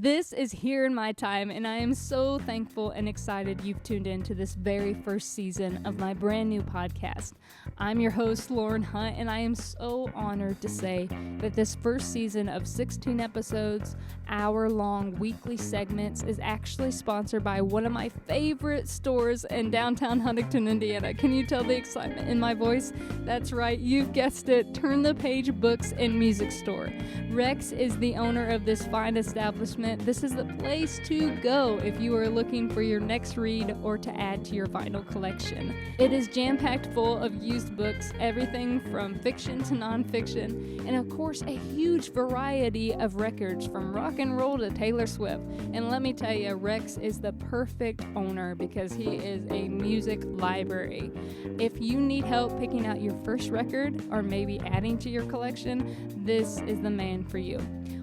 This is Here in My Time, and I am so thankful and excited you've tuned in to this very first season of my brand new podcast. I'm your host, Lauren Hunt, and I am so honored to say that this first season of 16 episodes, hour-long weekly segments, is actually sponsored by one of my favorite stores in downtown Huntington, Indiana. Can you tell the excitement in my voice? That's right, you've guessed it, Turn the Page Books and Music Store. Rex is the owner of this fine establishment. This is the place to go if you are looking for your next read or to add to your vinyl collection. It is jam-packed full of used books, everything from fiction to nonfiction, and of course a huge variety of records from rock and roll to Taylor Swift. And let me tell you, Rex is the perfect owner because he is a music library. If you need help picking out your first record or maybe adding to your collection, this is the man for you.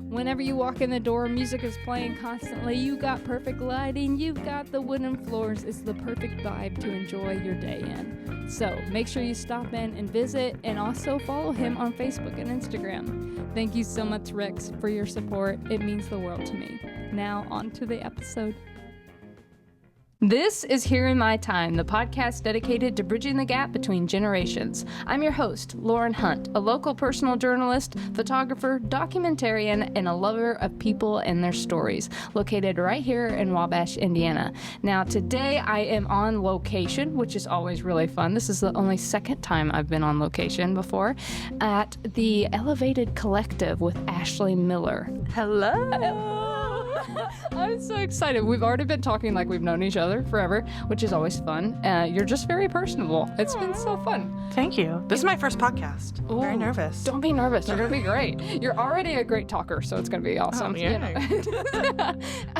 Whenever you walk in the door, music is playing constantly. You got perfect lighting. You've got the wooden floors. It's the perfect vibe to enjoy your day in. So make sure you stop in and visit, and also follow him on Facebook and Instagram. Thank you so much, Rex, for your support. It means the world to me. Now on to the episode. This is Here in My Time, the podcast dedicated to bridging the gap between generations. I'm your host, Lauren Hunt, a local personal journalist, photographer, documentarian, and a lover of people and their stories, located right here in Wabash, Indiana. Now, today I am on location, which is always really fun. This is the only second time I've been on location before, at the Elevated Collective with Ashley Miller. Hello. I'm so excited. We've already been talking like we've known each other forever, which is always fun. You're just very personable. It's been so fun. Thank you. This is my first podcast. Ooh, very nervous. Don't be nervous. You're going to be great. You're already a great talker, so it's going to be awesome. Oh, yeah. You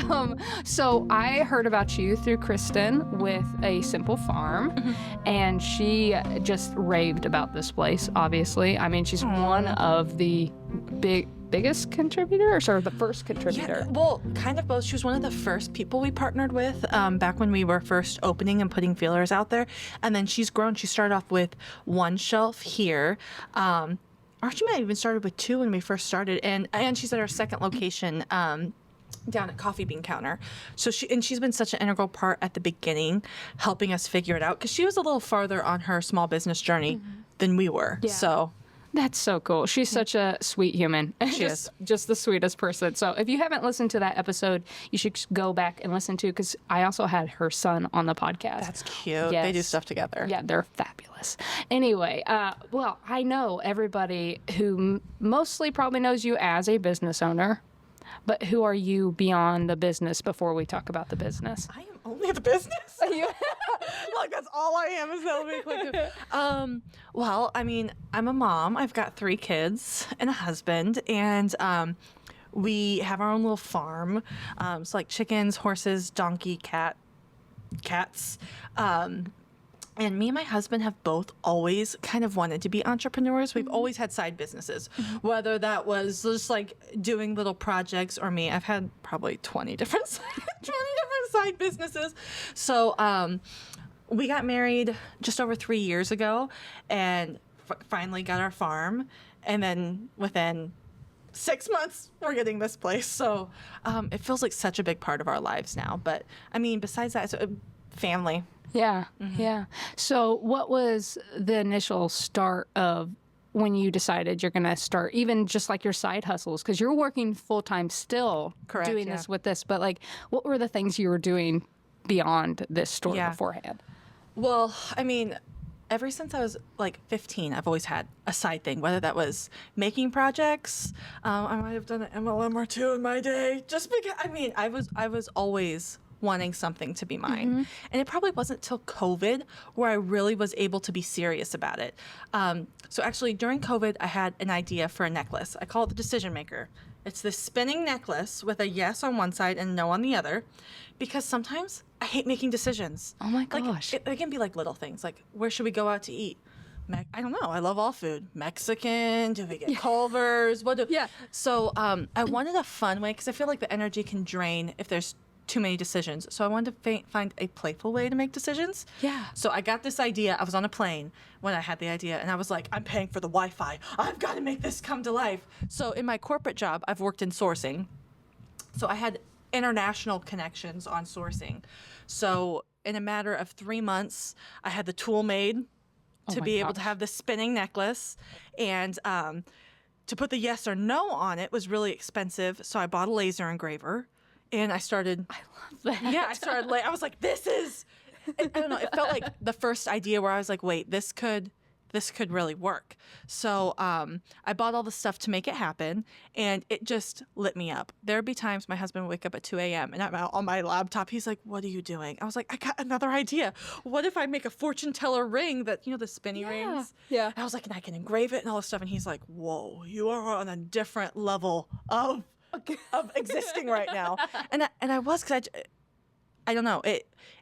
know? So I heard about you through Kristen with A Simple Farm, and she just raved about this place, obviously. I mean, she's one of the biggest contributors, or the first contributor? Yeah, well, kind of both. She was one of the first people we partnered with back when we were first opening and putting feelers out there. And then she's grown. She started off with one shelf here. Or she might have even started with two when we first started. And she's at our second location down at Coffee Bean Counter. So she's been such an integral part at the beginning, helping us figure it out. Because she was a little farther on her small business journey than we were. Yeah. So that's so cool. She's such a sweet human. She is. Just the sweetest person. So if you haven't listened to that episode, you should go back and listen to, because I also had her son on the podcast. That's cute. Yes. They do stuff together. Yeah, they're fabulous. Anyway, well, I know everybody who mostly probably knows you as a business owner, but who are you beyond the business before we talk about the business? I am only the business. Like, that's all I am, is the Elevated Collective. Well, I mean, I'm a mom. I've got 3 kids and a husband, and we have our own little farm. So like chickens, horses, donkey, cats. And me and my husband have both always kind of wanted to be entrepreneurs. We've always had side businesses, whether that was just like doing little projects, or me. I've had probably 20 different side businesses. So we got married just over 3 years ago, and finally got our farm. And then within 6 months, we're getting this place. So it feels like such a big part of our lives now. But I mean, besides that, it's family. Yeah, yeah. So what was the initial start of when you decided you're going to start, even just like your side hustles? Because you're working full-time still. Correct, doing yeah. this with this. But like, what were the things you were doing beyond this store beforehand? Well, I mean, ever since I was like 15, I've always had a side thing, whether that was making projects. I might have done an MLM or 2 in my day, just because, I mean, I was always wanting something to be mine. And it probably wasn't till COVID where I really was able to be serious about it. So actually during COVID, I had an idea for a necklace. I call it the Decision Maker. It's this spinning necklace with a yes on one side and no on the other, because sometimes I hate making decisions. Oh my gosh. Like, it can be like little things, like where should we go out to eat? I don't know. I love all food. Mexican? Do we get Culver's? So I wanted a fun way, because I feel like the energy can drain if there's too many decisions. So I wanted to find a playful way to make decisions. Yeah. So I got this idea. I was on a plane when I had the idea, and I was like, I'm paying for the Wi-Fi. I've got to make this come to life. So in my corporate job, I've worked in sourcing. So I had international connections on sourcing. So in a matter of 3 months, I had the tool made to be able to have the spinning necklace. And to put the yes or no on it was really expensive. So I bought a laser engraver and I started. I love that. Yeah, I was like, this is, I don't know, it felt like the first idea where I was like, wait, this could really work. So I bought all the stuff to make it happen, and it just lit me up. There'd be times my husband would wake up at 2 a.m. and I'm out on my laptop. He's like, what are you doing? I was like, I got another idea. What if I make a fortune teller ring that, the spinny rings? Yeah. And I was like, and I can engrave it and all this stuff. And he's like, whoa, you are on a different level of existing right now. And I was, because I don't know.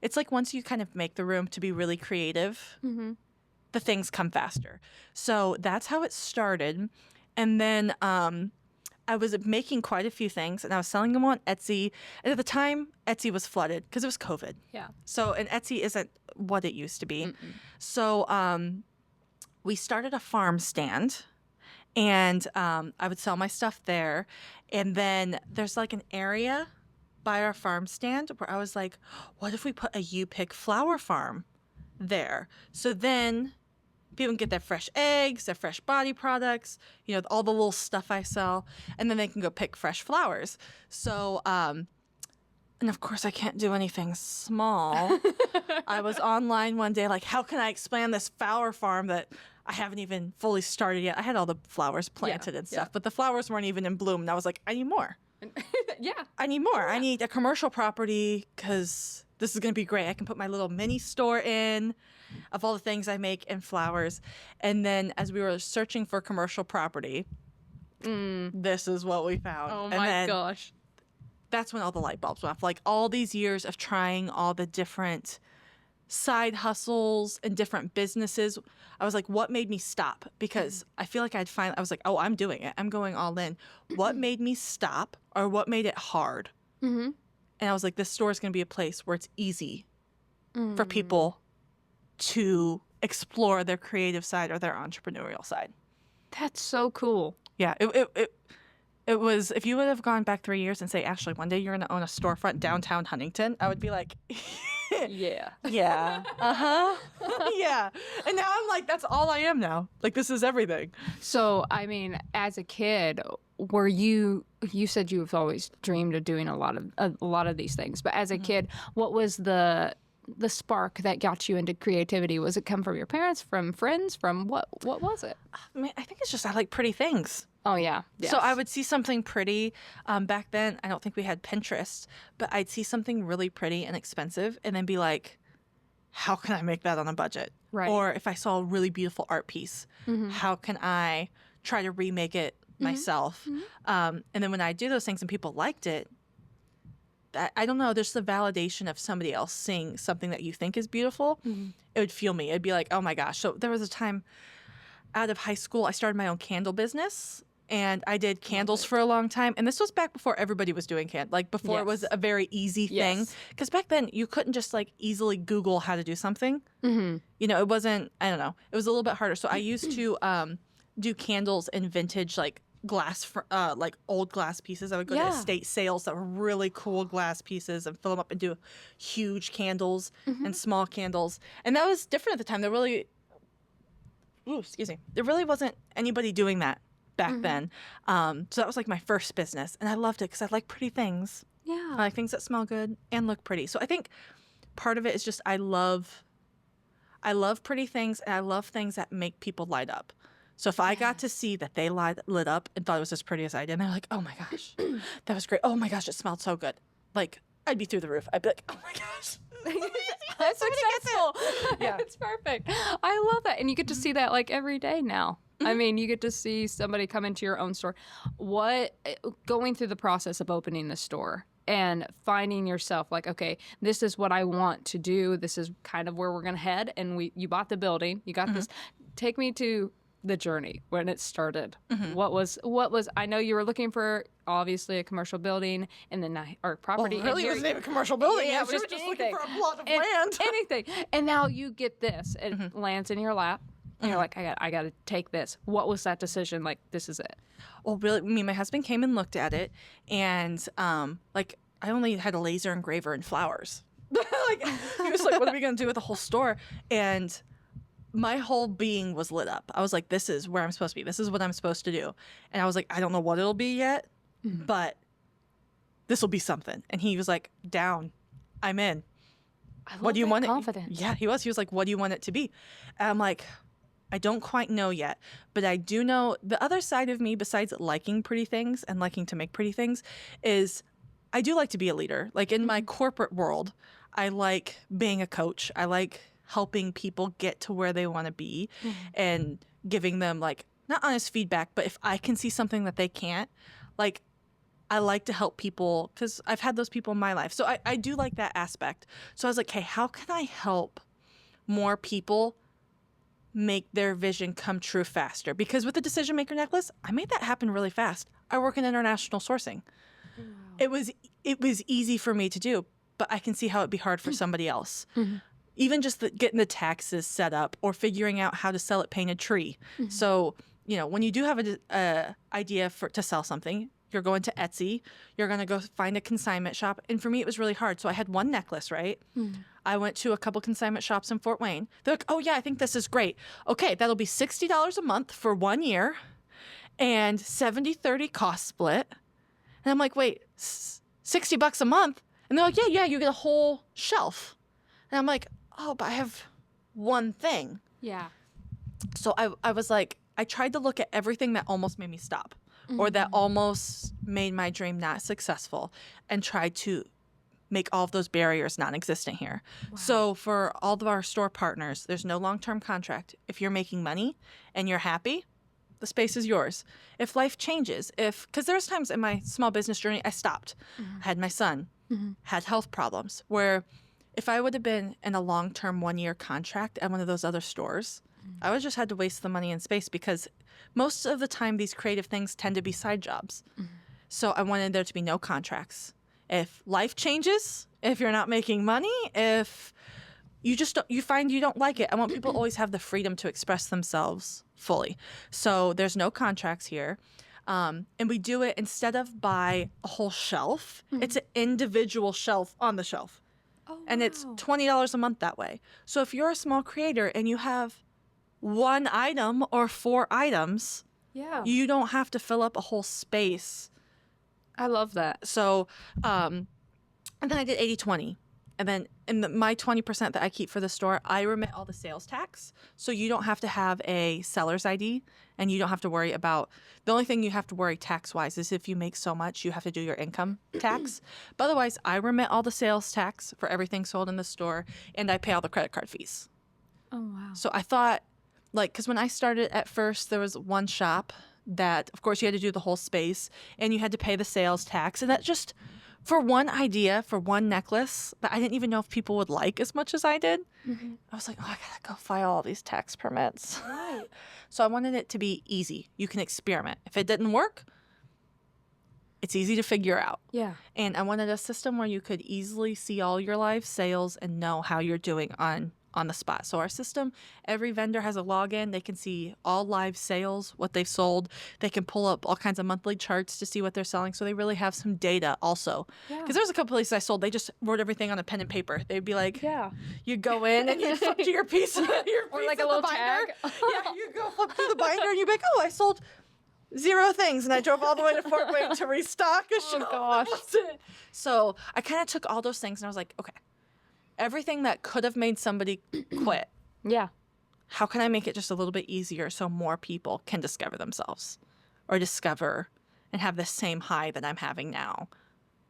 It's like once you kind of make the room to be really creative, the things come faster. So that's how it started. And then I was making quite a few things, and I was selling them on Etsy. And at the time, Etsy was flooded because it was COVID. Yeah. So, and Etsy isn't what it used to be. So we started a farm stand, and I would sell my stuff there. And then there's like an area by our farm stand where I was like, what if we put a You Pick flower farm there? So then people can get their fresh eggs, their fresh body products, all the little stuff I sell, and then they can go pick fresh flowers. So, and of course I can't do anything small. I was online one day like, how can I expand this flower farm that I haven't even fully started yet? I had all the flowers planted and stuff, but the flowers weren't even in bloom. And I was like, I need more. I need more. I need a commercial property because this is going to be great. I can put my little mini store in of all the things I make and flowers. And then as we were searching for commercial property, this is what we found. Oh and my then gosh. That's when all the light bulbs went off. Like all these years of trying all the different side hustles and different businesses, I was like, what made me stop? Because I feel like I was like, oh, I'm doing it. I'm going all in. What made me stop, or what made it hard? And I was like, this store is going to be a place where it's easy for people to explore their creative side or their entrepreneurial side. That's so cool. Yeah, it was, if you would have gone back 3 years and say, Ashley, one day you're going to own a storefront downtown Huntington, I would be like, Yeah. yeah, yeah. And now I'm like, that's all I am now. Like, this is everything. So, I mean, as a kid, were you said you've always dreamed of doing a lot of these things, but as a kid, what was the spark that got you into creativity? Was it come from your parents, from friends, from what was it? I mean, I think it's just I like pretty things. Oh, yeah. Yes. So I would see something pretty. Back then, I don't think we had Pinterest, but I'd see something really pretty and expensive and then be like, how can I make that on a budget? Right. Or if I saw a really beautiful art piece, how can I try to remake it myself? And then when I do those things and people liked it, I don't know, there's the validation of somebody else seeing something that you think is beautiful. It would fuel me. It'd be like, oh my gosh. So there was a time out of high school, I started my own candle business. And I did candles for a long time. And this was back before everybody was doing candles. Like before it was a very easy thing. Because back then you couldn't just like easily Google how to do something. It wasn't, I don't know. It was a little bit harder. So I used to do candles in vintage like glass, like old glass pieces. I would go to estate sales that were really cool glass pieces and fill them up and do huge candles and small candles. And that was different at the time. There really wasn't anybody doing that back then. So that was like my first business. And I loved it because I like pretty things. Yeah. I like things that smell good and look pretty. So I think part of it is just I love pretty things, and I love things that make people light up. So if I got to see that they lit up and thought it was as pretty as I did, and they're like, oh my gosh, that was great. Oh my gosh, it smelled so good. Like, I'd be through the roof. I'd be like, oh my gosh. That's successful. Yeah. It's perfect. I love that. And you get to see that like every day now. I mean, you get to see somebody come into your own store. Going through the process of opening the store and finding yourself like, okay, this is what I want to do. This is kind of where we're going to head. And you bought the building. You got this. Take me to the journey when it started. What was, I know you were looking for obviously a commercial building and then or property. Well, really, it wasn't even a commercial building. Yeah, we were just looking for a plot of land. Anything. And now you get this. It lands in your lap. And you're like, I got to take this. What was that decision? Like, this is it. Well, really, my husband came and looked at it, and like I only had a laser engraver and flowers. Like he was like, "What are we gonna do with the whole store?" And my whole being was lit up. I was like, "This is where I'm supposed to be. This is what I'm supposed to do." And I was like, "I don't know what it'll be yet, but this will be something." And he was like, "Down, I'm in." What do you want confidence. Yeah, he was like, "What do you want it to be?" And I'm like, I don't quite know yet, but I do know the other side of me, besides liking pretty things and liking to make pretty things, is I do like to be a leader. Like in my corporate world, I like being a coach. I like helping people get to where they want to be and giving them like not honest feedback, but if I can see something that they can't, like I like to help people because I've had those people in my life. So I do like that aspect. So I was like, hey, how can I help more people make their vision come true faster? Because with the Decision Maker necklace, I made that happen really fast. I work in international sourcing. Wow. It was easy for me to do, but I can see how it'd be hard for somebody else. Even just getting the taxes set up or figuring out how to sell at Painted Tree. So, you know, when you do have a idea to sell something, you're going to Etsy, you're going to go find a consignment shop. And for me, it was really hard. So I had one necklace, right? I went to a couple consignment shops in Fort Wayne. They're like, oh, yeah, I think this is great. Okay, that'll be $60 a month for 1 year and 70-30 cost split. And I'm like, wait, $60 a month? And they're like, yeah, you get a whole shelf. And I'm like, oh, but I have one thing. Yeah. So I was like, I tried to look at everything that almost made me stop or that almost made my dream not successful and tried to make all of those barriers non-existent here. Wow. So for all of our store partners, there's no long-term contract. If you're making money and you're happy, the space is yours. If life changes, because there's times in my small business journey, I stopped, had my son, had health problems, where if I would have been in a long-term 1-year contract at one of those other stores, I would just had to waste the money and space because most of the time these creative things tend to be side jobs. So I wanted there to be no contracts. If life changes, if you're not making money, if you find you don't like it, I want people to always have the freedom to express themselves fully. So there's no contracts here. And we do it instead of by a whole shelf, it's an individual shelf on the shelf. Oh, and it's $20 a month that way. So if you're a small creator and you have one item or 4 items, you don't have to fill up a whole space. I love that. So, and then I did 80-20. And then in my 20% that I keep for the store, I remit all the sales tax. So you don't have to have a seller's ID and you don't have to worry about, the only thing you have to worry tax-wise is if you make so much, you have to do your income tax. But otherwise, I remit all the sales tax for everything sold in the store and I pay all the credit card fees. Oh, wow. So I thought, because when I started at first, there was one shop that, of course, you had to do the whole space and you had to pay the sales tax. And that just, for one idea, for one necklace that I didn't even know if people would like as much as I did, I was like, oh, I gotta go file all these tax permits. Right. So I wanted it to be easy. You can experiment. If it didn't work, it's easy to figure out. Yeah. And I wanted a system where you could easily see all your live sales and know how you're doing on the spot. So our system, every vendor has a login. They can see all live sales, what they've sold. They can pull up all kinds of monthly charts to see what they're selling. So they really have some data also. Because there's a couple places I sold, they just wrote everything on a pen and paper. They'd be like, you go in and you flip to your piece of or like a little tag. You go flip through the binder and you'd be like, oh, I sold 0 things. And I drove all the way to Fort Wayne to restock a shelf. Oh, gosh. So I kind of took all those things and I was like, okay, everything that could have made somebody quit. How can I make it just a little bit easier so more people can discover themselves or discover and have the same high that I'm having now?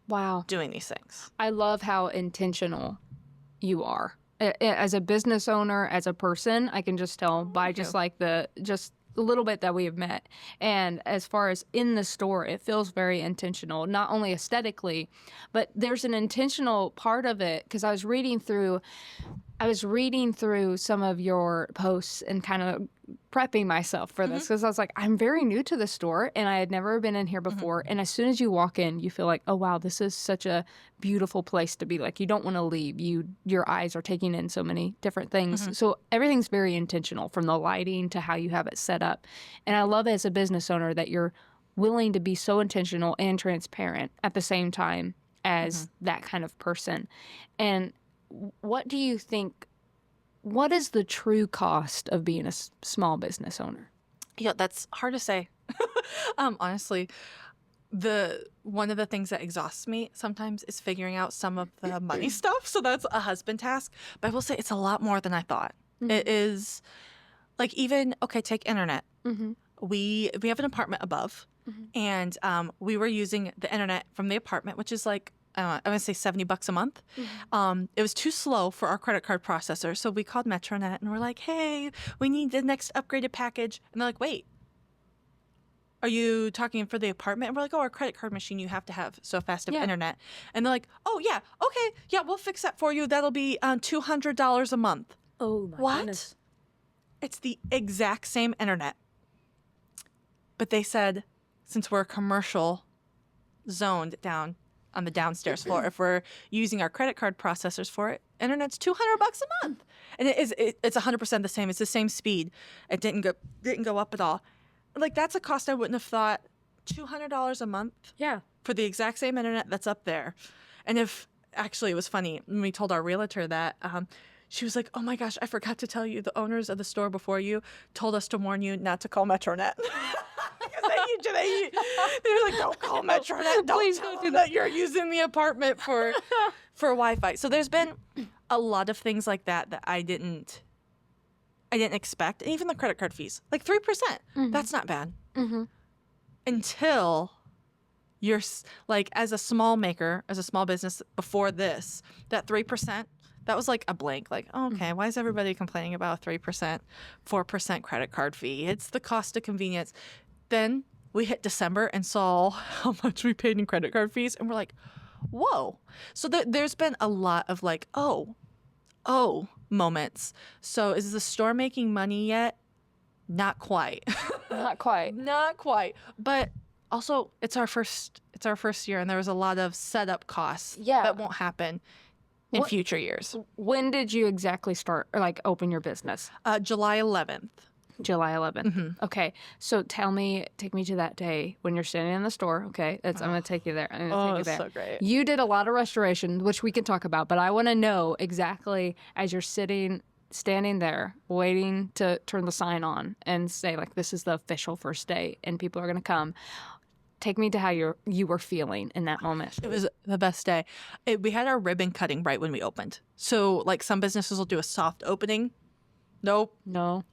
Wow. Doing these things. I love how intentional you are. As a business owner, as a person, I can just tell by just like the little bit that we have met. And as far as in the store, it feels very intentional, not only aesthetically, but there's an intentional part of it. Because I was reading through some of your posts and kind of prepping myself for this because I was like, I'm very new to the store and I had never been in here before. And as soon as you walk in, you feel like, oh, wow, this is such a beautiful place to be. Like, you don't want to leave. Your eyes are taking in so many different things. So everything's very intentional, from the lighting to how you have it set up. And I love as a business owner that you're willing to be so intentional and transparent at the same time as that kind of person. And what do you think, what is the true cost of being a small business owner? Yeah, that's hard to say. Honestly, one of the things that exhausts me sometimes is figuring out some of the money stuff. So that's a husband task. But I will say it's a lot more than I thought. It is like, even, okay, take internet. We have an apartment above, and we were using the internet from the apartment, which is like, I want to say $70 a month. It was too slow for our credit card processor. So we called Metronet and we're like, hey, we need the next upgraded package. And they're like, wait, are you talking for the apartment? And we're like, oh, our credit card machine, you have to have so fast of internet. And they're like, oh, yeah, okay, yeah, we'll fix that for you. That'll be $200 a month. Oh, my goodness. It's the exact same internet. But they said, since we're commercial zoned down on the downstairs floor, if we're using our credit card processors for it, internet's $200 a month. And it's 100% the same. It's the same speed. It didn't go up at all. Like, that's a cost I wouldn't have thought. $200 a month for the exact same internet that's up there. And actually, it was funny when we told our realtor that, she was like, oh my gosh, I forgot to tell you, the owners of the store before you told us to warn you not to call Metronet. They were like, don't call Metronet. Please don't do that. You're using the apartment for Wi-Fi. So there's been a lot of things like that I didn't expect. And even the credit card fees, like 3%. That's not bad. Until you're like, as a small maker, as a small business before this, that 3%, that was like a blank. Like, oh, okay, why is everybody complaining about a 3%, 4% credit card fee? It's the cost of convenience. Then we hit December and saw how much we paid in credit card fees. And we're like, whoa. So there's been a lot of like, oh moments. So is the store making money yet? Not quite. Not quite. Not quite. But also, it's our first year, and there was a lot of setup costs that won't happen in future years. When did you exactly start, or like open your business? July 11th. July 11th. Okay. So take me to that day when you're standing in the store. Okay. I'm going to take you there. I'm going to take you there. So great. You did a lot of restoration, which we can talk about, but I want to know exactly, as you're standing there waiting to turn the sign on and say, like, this is the official first day and people are going to come. Take me to how you were feeling in that moment. It was the best day. We had our ribbon cutting right when we opened. So, like, some businesses will do a soft opening. Nope. No.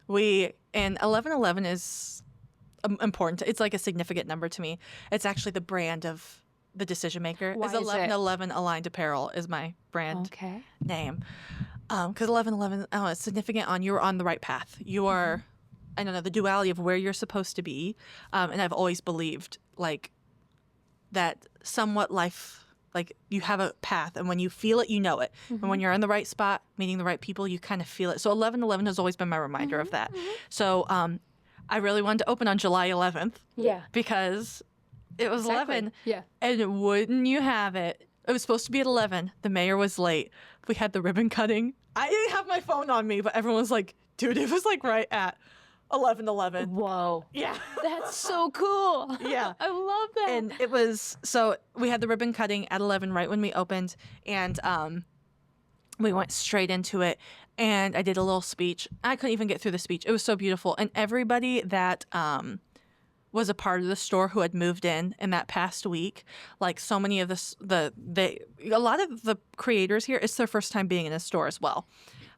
And 1111 is important. It's like a significant number to me. It's actually the brand of the decision maker. Why is 1111 Aligned Apparel is my brand name. Because 1111, it's significant on you're on the right path. You are, I don't know, the duality of where you're supposed to be. And I've always believed, like, that somewhat life, like, you have a path, and when you feel it, you know it. And when you're in the right spot, meeting the right people, you kind of feel it. So 1111 has always been my reminder of that. So I really wanted to open on July 11th. Yeah. Because it was 11. Yeah. And wouldn't you have it, it was supposed to be at 11. The mayor was late. We had the ribbon cutting. I didn't have my phone on me, but everyone was like, dude, it was like right at 11:11. Whoa. Yeah. That's so cool. Yeah. I love that. And it was, so we had the ribbon cutting at 11 right when we opened, and we went straight into it, and I did a little speech. I couldn't even get through the speech. It was so beautiful. And everybody that was a part of the store who had moved in that past week, like, so many of a lot of the creators here, it's their first time being in a store as well.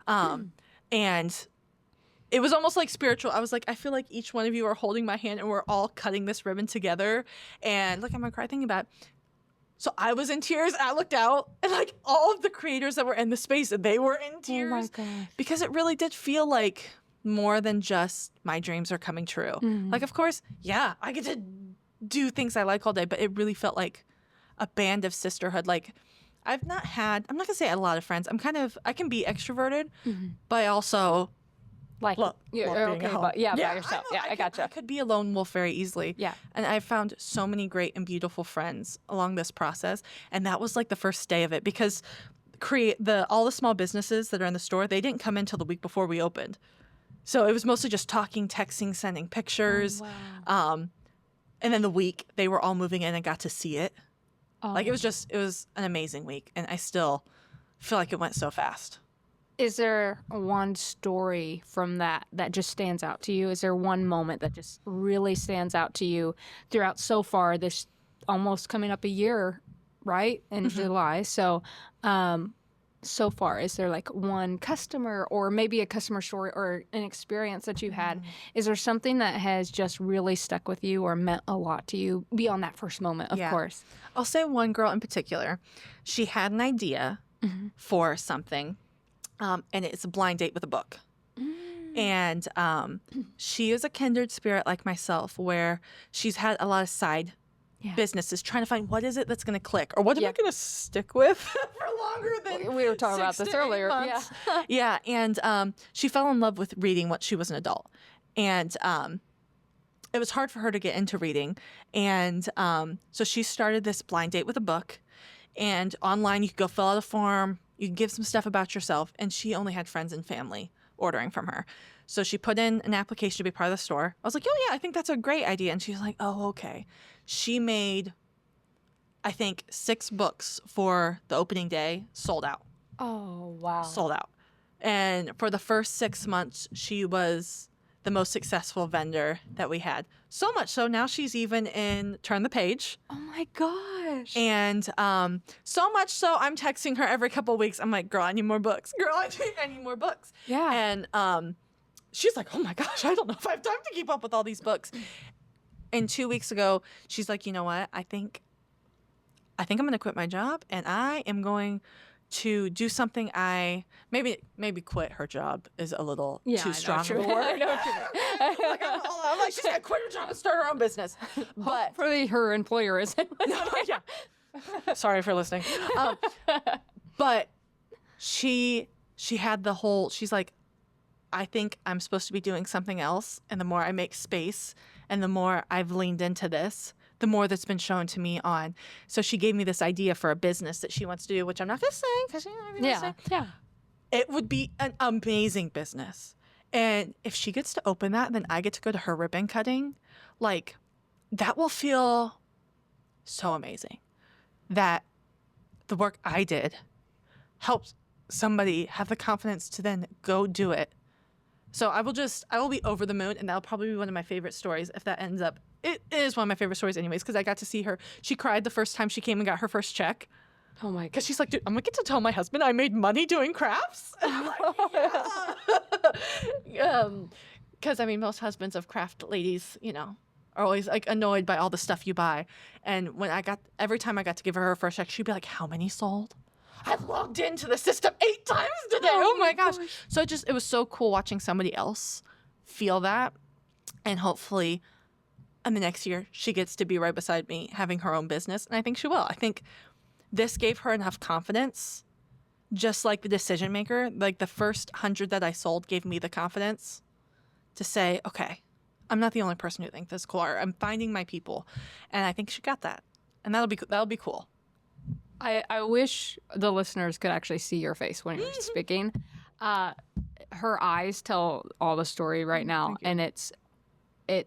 And it was almost like spiritual. I was like, I feel like each one of you are holding my hand and we're all cutting this ribbon together. And look, I'm going to cry thinking about it. So I was in tears. I looked out, and like all of the creators that were in the space, they were in tears. Oh my gosh. Because it really did feel like more than just my dreams are coming true. Like, of course, yeah, I get to do things I like all day, but it really felt like a band of sisterhood. Like, I'm not going to say I had a lot of friends. I can be extroverted, but I also Like, Love you're being okay, at home. but by yourself. know, I gotcha. I could be a lone wolf very easily. Yeah. And I found so many great and beautiful friends along this process. And that was like the first day of it, because all the small businesses that are in the store, they didn't come in till the week before we opened. So it was mostly just talking, texting, sending pictures. Oh, wow. And then the week they were all moving in and got to see it. Oh. Like it was an amazing week. And I still feel like it went so fast. Is there one story from that just stands out to you? Is there one moment that just really stands out to you throughout so far this almost coming up a year, right? In July. So, so far, is there like one customer or maybe a customer story or an experience that you had? Is there something that has just really stuck with you or meant a lot to you beyond that first moment, of course? I'll say one girl in particular. She had an idea for something. And it's a blind date with a book. And she is a kindred spirit like myself, where she's had a lot of side businesses trying to find what is it that's going to click, or what am I going to stick with for longer than we were talking about this earlier. Months. Yeah. And she fell in love with reading once she was an adult. And it was hard for her to get into reading. And so she started this blind date with a book. And online, you could go fill out a form. You can give some stuff about yourself. And she only had friends and family ordering from her. So she put in an application to be part of the store. I was like, oh, yeah, I think that's a great idea. And she was like, oh, okay. She made, I think, 6 books for the opening day, sold out. Oh, wow. Sold out. And for the first 6 months, she was the most successful vendor that we had. So much so now she's even in Turn the Page. Oh my gosh. And so much so I'm texting her every couple of weeks. I'm like, girl, I need more books. Girl, I need more books. Yeah. And she's like, oh my gosh, I don't know if I have time to keep up with all these books. And 2 weeks ago, she's like, you know what? I think I'm going to quit my job, and I am going to do something maybe quit her job is a little too strong of a word. I know what you mean. I'm like, she's gonna quit her job and start her own business. But hopefully her employer isn't. yeah. Sorry for listening. But she had the whole. She's like, I think I'm supposed to be doing something else, and the more I make space, and the more I've leaned into this, the more that's been shown to me on. So she gave me this idea for a business that she wants to do, which I'm not going to say because Yeah. It would be an amazing business. And if she gets to open that, then I get to go to her ribbon cutting. Like, that will feel so amazing. That the work I did helps somebody have the confidence to then go do it. So I will be over the moon, and that'll probably be one of my favorite stories if that ends up. It is one of my favorite stories anyways, because I got to see her. She cried the first time she came and got her first check. Oh my god. Because she's like, dude, I'm going to get to tell my husband I made money doing crafts. And I'm like, yeah. Because, I mean, most husbands of craft ladies, are always like annoyed by all the stuff you buy. And every time I got to give her first check, she'd be like, how many sold? I've logged into the system 8 times today. Oh my gosh. So it was so cool watching somebody else feel that. And hopefully in the next year, she gets to be right beside me having her own business. And I think she will. I think this gave her enough confidence, just like the decision maker. Like the first 100 that I sold gave me the confidence to say, okay, I'm not the only person who thinks this is cool. I'm finding my people. And I think she got that. And that'll be cool. I wish the listeners could actually see your face when you're speaking. Her eyes tell all the story right now, and it's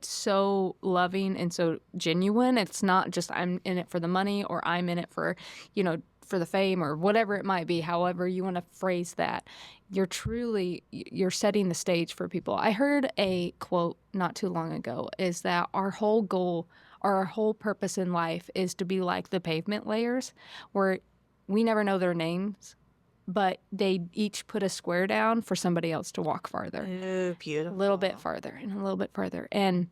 so loving and so genuine. It's not just I'm in it for the money or I'm in it for, for the fame or whatever it might be, however you want to phrase that. You're setting the stage for people. I heard a quote not too long ago is that our whole goal, our whole purpose in life is to be like the pavement layers where we never know their names, but they each put a square down for somebody else to walk farther. Oh, beautiful. A little bit farther and a little bit further. And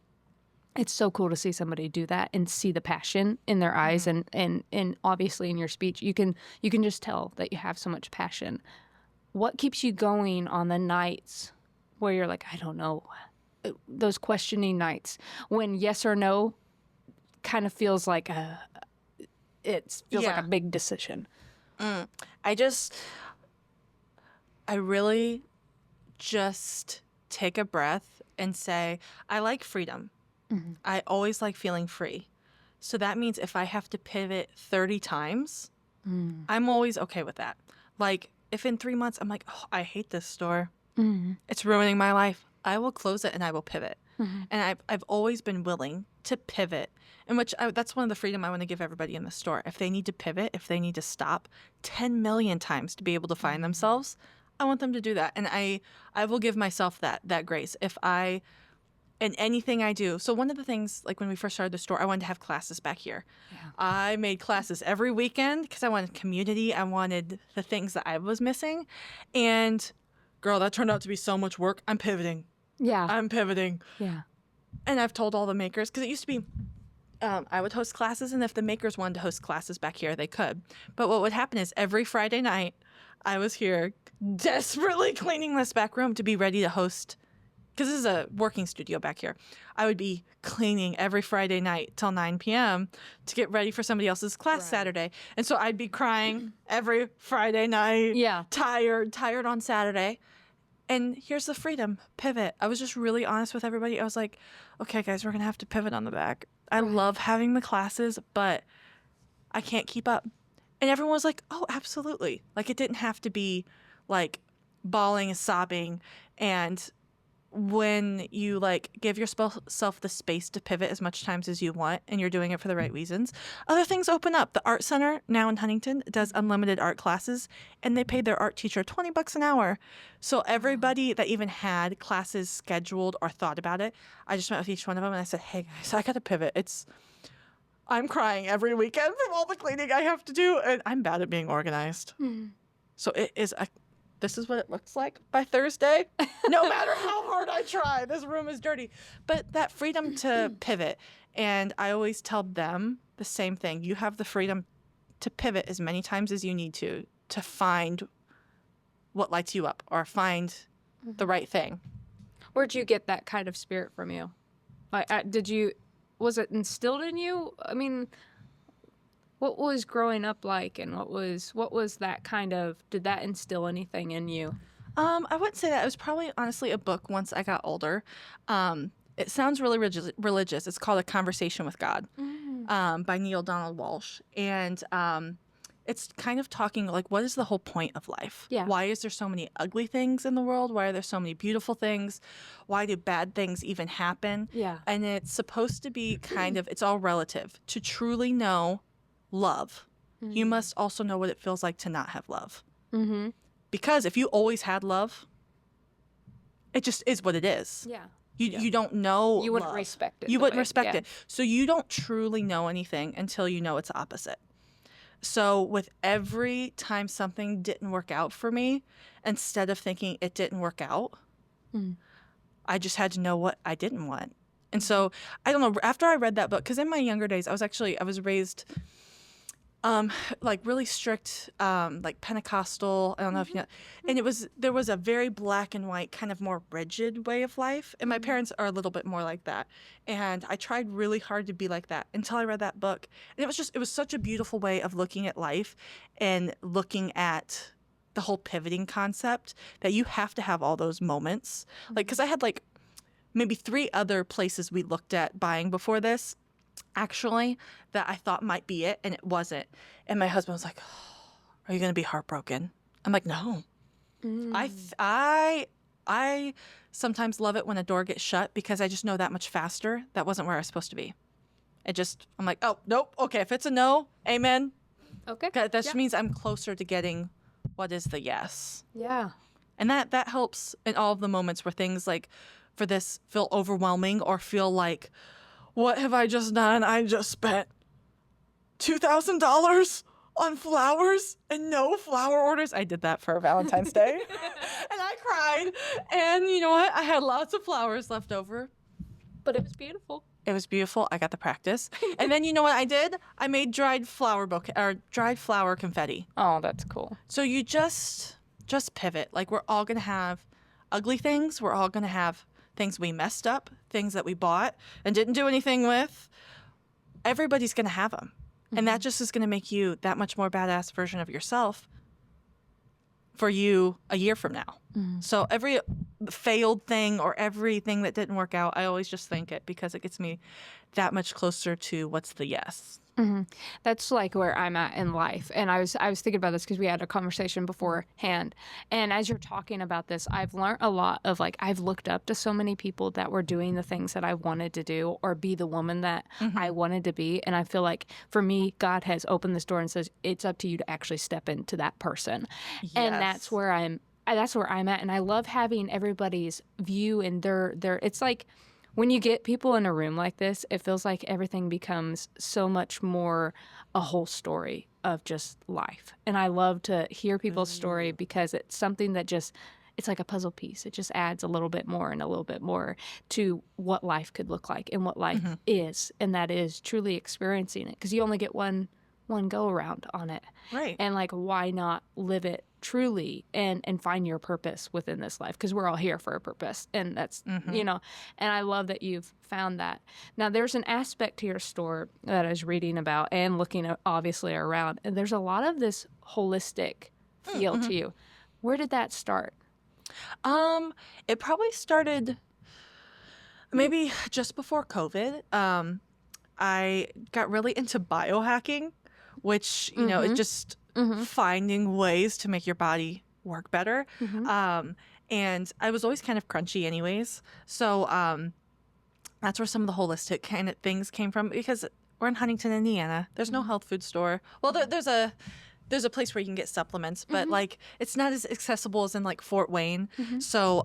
it's so cool to see somebody do that and see the passion in their eyes and obviously in your speech. You can just tell that you have so much passion. What keeps you going on the nights where you're like, I don't know, those questioning nights when yes or no kind of feels like like a big decision? I really just take a breath and say, I like freedom. I always like feeling free. So that means if I have to pivot 30 times, I'm always okay with that. Like if in 3 months I'm like, oh, I hate this store. It's ruining my life. I will close it and I will pivot. And I've always been willing to pivot, in which that's one of the freedom I want to give everybody in the store. If they need to pivot, if they need to stop 10 million times to be able to find themselves, I want them to do that. And I will give myself that grace. If in anything I do. So one of the things, like when we first started the store, I wanted to have classes back here. Yeah. I made classes every weekend because I wanted community. I wanted the things that I was missing. And girl, that turned out to be so much work. I'm pivoting. Yeah. I'm pivoting. Yeah. And I've told all the makers, because it used to be, I would host classes, and if the makers wanted to host classes back here, they could. But what would happen is every Friday night, I was here desperately cleaning this back room to be ready to host, because this is a working studio back here. I would be cleaning every Friday night till 9 p.m. to get ready for somebody else's class Saturday. And so I'd be crying every Friday night, tired on Saturday. And here's the freedom, pivot. I was just really honest with everybody. I was like, okay, guys, we're going to have to pivot on the back. I love having the classes, but I can't keep up. And everyone was like, oh, absolutely. Like it didn't have to be like bawling and sobbing. And when you like give yourself the space to pivot as much times as you want and you're doing it for the right reasons, other things open up. The art center now in Huntington does unlimited art classes, and they paid their art teacher $20 an hour. So everybody that even had classes scheduled or thought about it, I just met with each one of them and I said, hey guys, I gotta pivot. I'm crying every weekend from all the cleaning I have to do, and I'm bad at being organized. So this is what it looks like by Thursday. No matter how hard I try, this room is dirty. But that freedom to pivot. And I always tell them the same thing. You have the freedom to pivot as many times as you need to find what lights you up or find the right thing. Where'd you get that kind of spirit from you? Like, was it instilled in you? I mean, what was growing up like, and what was that kind of, did that instill anything in you? I wouldn't say that. It was probably honestly a book once I got older. It sounds really religious. It's called A Conversation with God by Neil Donald Walsh. And it's kind of talking like, what is the whole point of life? Yeah. Why is there so many ugly things in the world? Why are there so many beautiful things? Why do bad things even happen? Yeah. And it's supposed to be kind of, it's all relative. To truly know love, you must also know what it feels like to not have love. Because if you always had love, it just is what it is. Yeah. You don't know. You wouldn't respect it. You wouldn't respect it. So you don't truly know anything until you know it's opposite. So with every time something didn't work out for me, instead of thinking it didn't work out, I just had to know what I didn't want. And so I don't know, after I read that book, because in my younger days, I was raised like really strict, like Pentecostal. I don't know if you know. And there was a very black and white, kind of more rigid way of life. And my parents are a little bit more like that. And I tried really hard to be like that until I read that book. And it was such a beautiful way of looking at life and looking at the whole pivoting concept, that you have to have all those moments. Like, because I had like maybe 3 other places we looked at buying before this, actually, that I thought might be it, and it wasn't. And my husband was like, oh, are you going to be heartbroken? I'm like, no. I sometimes love it when a door gets shut, because I just know that much faster that wasn't where I was supposed to be. I'm like, oh, nope. Okay, if it's a no, amen. Okay. That just means I'm closer to getting what is the yes. Yeah. And that helps in all of the moments where things like for this feel overwhelming or feel like, what have I just done? I just spent $2,000 on flowers and no flower orders. I did that for Valentine's Day. And I cried. And you know what? I had lots of flowers left over. But it was beautiful. It was beautiful. I got the practice. And then you know what I did? I made dried flower confetti. Oh, that's cool. So you just pivot. Like, we're all going to have ugly things. We're all going to have things we messed up, things that we bought and didn't do anything with. Everybody's going to have them. And that just is going to make you that much more badass version of yourself. for you a year from now. So every failed thing or everything that didn't work out, I always just thank it because it gets me that much closer to what's the yes. That's like where I'm at in life. And I was thinking about this because we had a conversation beforehand. And as you're talking about this, I've learned a lot of like, I've looked up to so many people that were doing the things that I wanted to do or be the woman that I wanted to be. And I feel like for me, God has opened this door and says, it's up to you to actually step into that person. Yes. And that's where I'm at. And I love having everybody's view and their it's like, when you get people in a room like this, it feels like everything becomes so much more a whole story of just life. And I love to hear people's story because it's something that just, it's like a puzzle piece. It just adds a little bit more and a little bit more to what life could look like and what life is. And that is truly experiencing it because you only get one go around on it. Right. And like, why not live it truly and find your purpose within this life? Because we're all here for a purpose. And that's, you know, and I love that you've found that. Now, there's an aspect to your store that I was reading about and looking at, obviously around. And there's a lot of this holistic feel to you. Where did that start? It probably started maybe just before COVID. I got really into biohacking, which, you know, it just finding ways to make your body work better. And I was always kind of crunchy anyways. So that's where some of the holistic kind of things came from because we're in Huntington, Indiana. There's no health food store. Well, there's a place where you can get supplements, but like it's not as accessible as in like Fort Wayne. So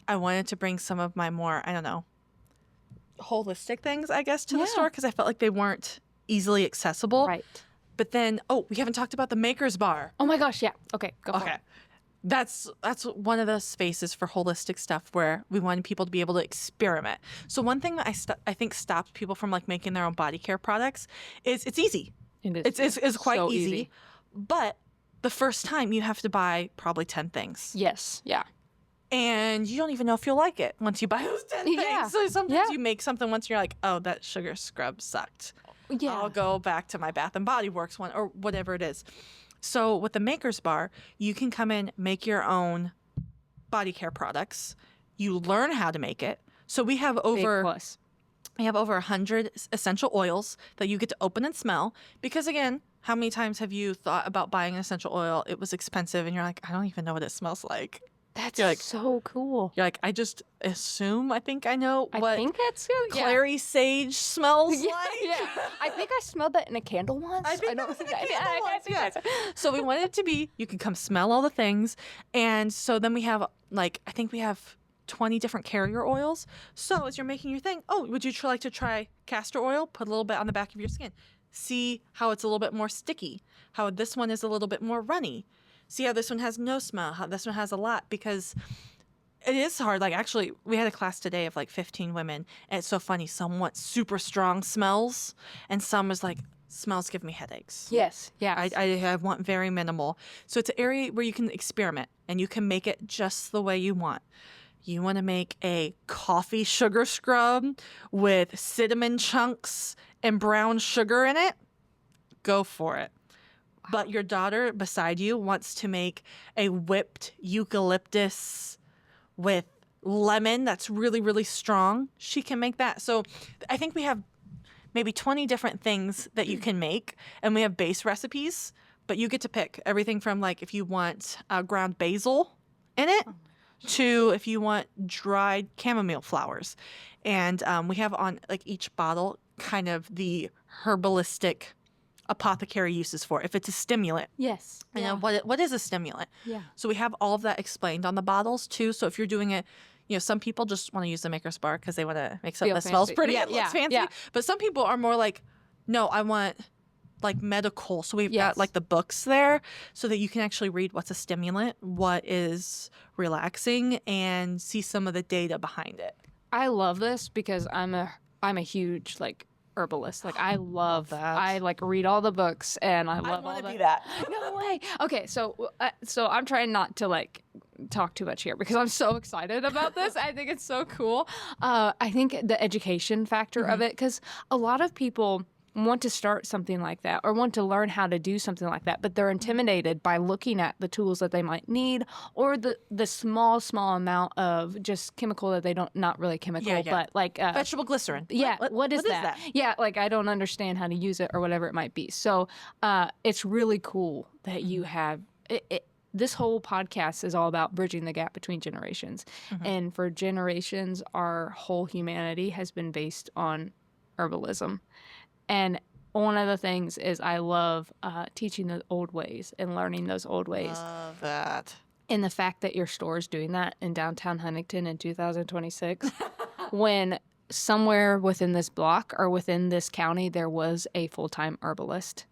I wanted to bring some of my more, I don't know, holistic things, I guess, to the store because I felt like they weren't easily accessible. Right. But then, we haven't talked about the Maker's Bar. Oh my gosh, yeah. Okay, go for it. That's one of the spaces for holistic stuff where we wanted people to be able to experiment. So one thing that I think stops people from like making their own body care products is it's easy. It is. It's quite so easy. But the first time you have to buy probably 10 things. Yes, yeah. And you don't even know if you'll like it once you buy those 10 things. So sometimes you make something once and you're like, oh, that sugar scrub sucked. Yeah. I'll go back to my Bath and Body Works one or whatever it is. So with the Maker's Bar, you can come in, make your own body care products. You learn how to make it. So we have over 100 essential oils that you get to open and smell. Because again, how many times have you thought about buying an essential oil? It was expensive and you're like, I don't even know what it smells like. That's like, so cool. You're like, I just assume I think I know what I think that's good. clary sage smells like. Yeah, I think I smelled that in a candle once. I think that was in a candle once, yeah. So we wanted it to be, you can come smell all the things. And so then we have, like, I think we have 20 different carrier oils. So as you're making your thing, would you like to try castor oil? Put a little bit on the back of your skin. See how it's a little bit more sticky. How this one is a little bit more runny. See how this one has no smell, how this one has a lot, because it is hard. Like, actually, we had a class today of like 15 women, and it's so funny. Some want super strong smells, and some is like, smells give me headaches. Yes, yeah. I want very minimal. So it's an area where you can experiment, and you can make it just the way you want. You want to make a coffee sugar scrub with cinnamon chunks and brown sugar in it? Go for it. But your daughter beside you wants to make a whipped eucalyptus with lemon that's really, really strong. She can make that. So I think we have maybe 20 different things that you can make, and we have base recipes, but you get to pick everything from like if you want ground basil in it to if you want dried chamomile flowers. And we have on like each bottle kind of the herbalistic apothecary uses for it. If it's a stimulant. Yes. You know, what is a stimulant? Yeah. So we have all of that explained on the bottles too. So if you're doing it, you know, some people just want to use the Maker's Bar because they want to make something that smells pretty and looks fancy. Yeah. But some people are more like, no, I want like medical. So we've got like the books there so that you can actually read what's a stimulant, what is relaxing, and see some of the data behind it. I love this because I'm a huge like herbalist. Like I love that. I like read all the books and I love all to that. be that. No way. Okay, so I'm trying not to like talk too much here because I'm so excited about this. I think it's so cool. I think the education factor of it, because a lot of people want to start something like that or want to learn how to do something like that, but they're intimidated by looking at the tools that they might need or the small amount of just chemical that they don't, not really chemical, but like vegetable glycerin. Yeah, what is that? Yeah, like I don't understand how to use it or whatever it might be. So it's really cool that you have it. This whole podcast is all about bridging the gap between generations. And for generations, our whole humanity has been based on herbalism. And one of the things is I love teaching the old ways and learning those old ways. Love that. And the fact that your store is doing that in downtown Huntington in 2026, when somewhere within this block or within this county, there was a full-time herbalist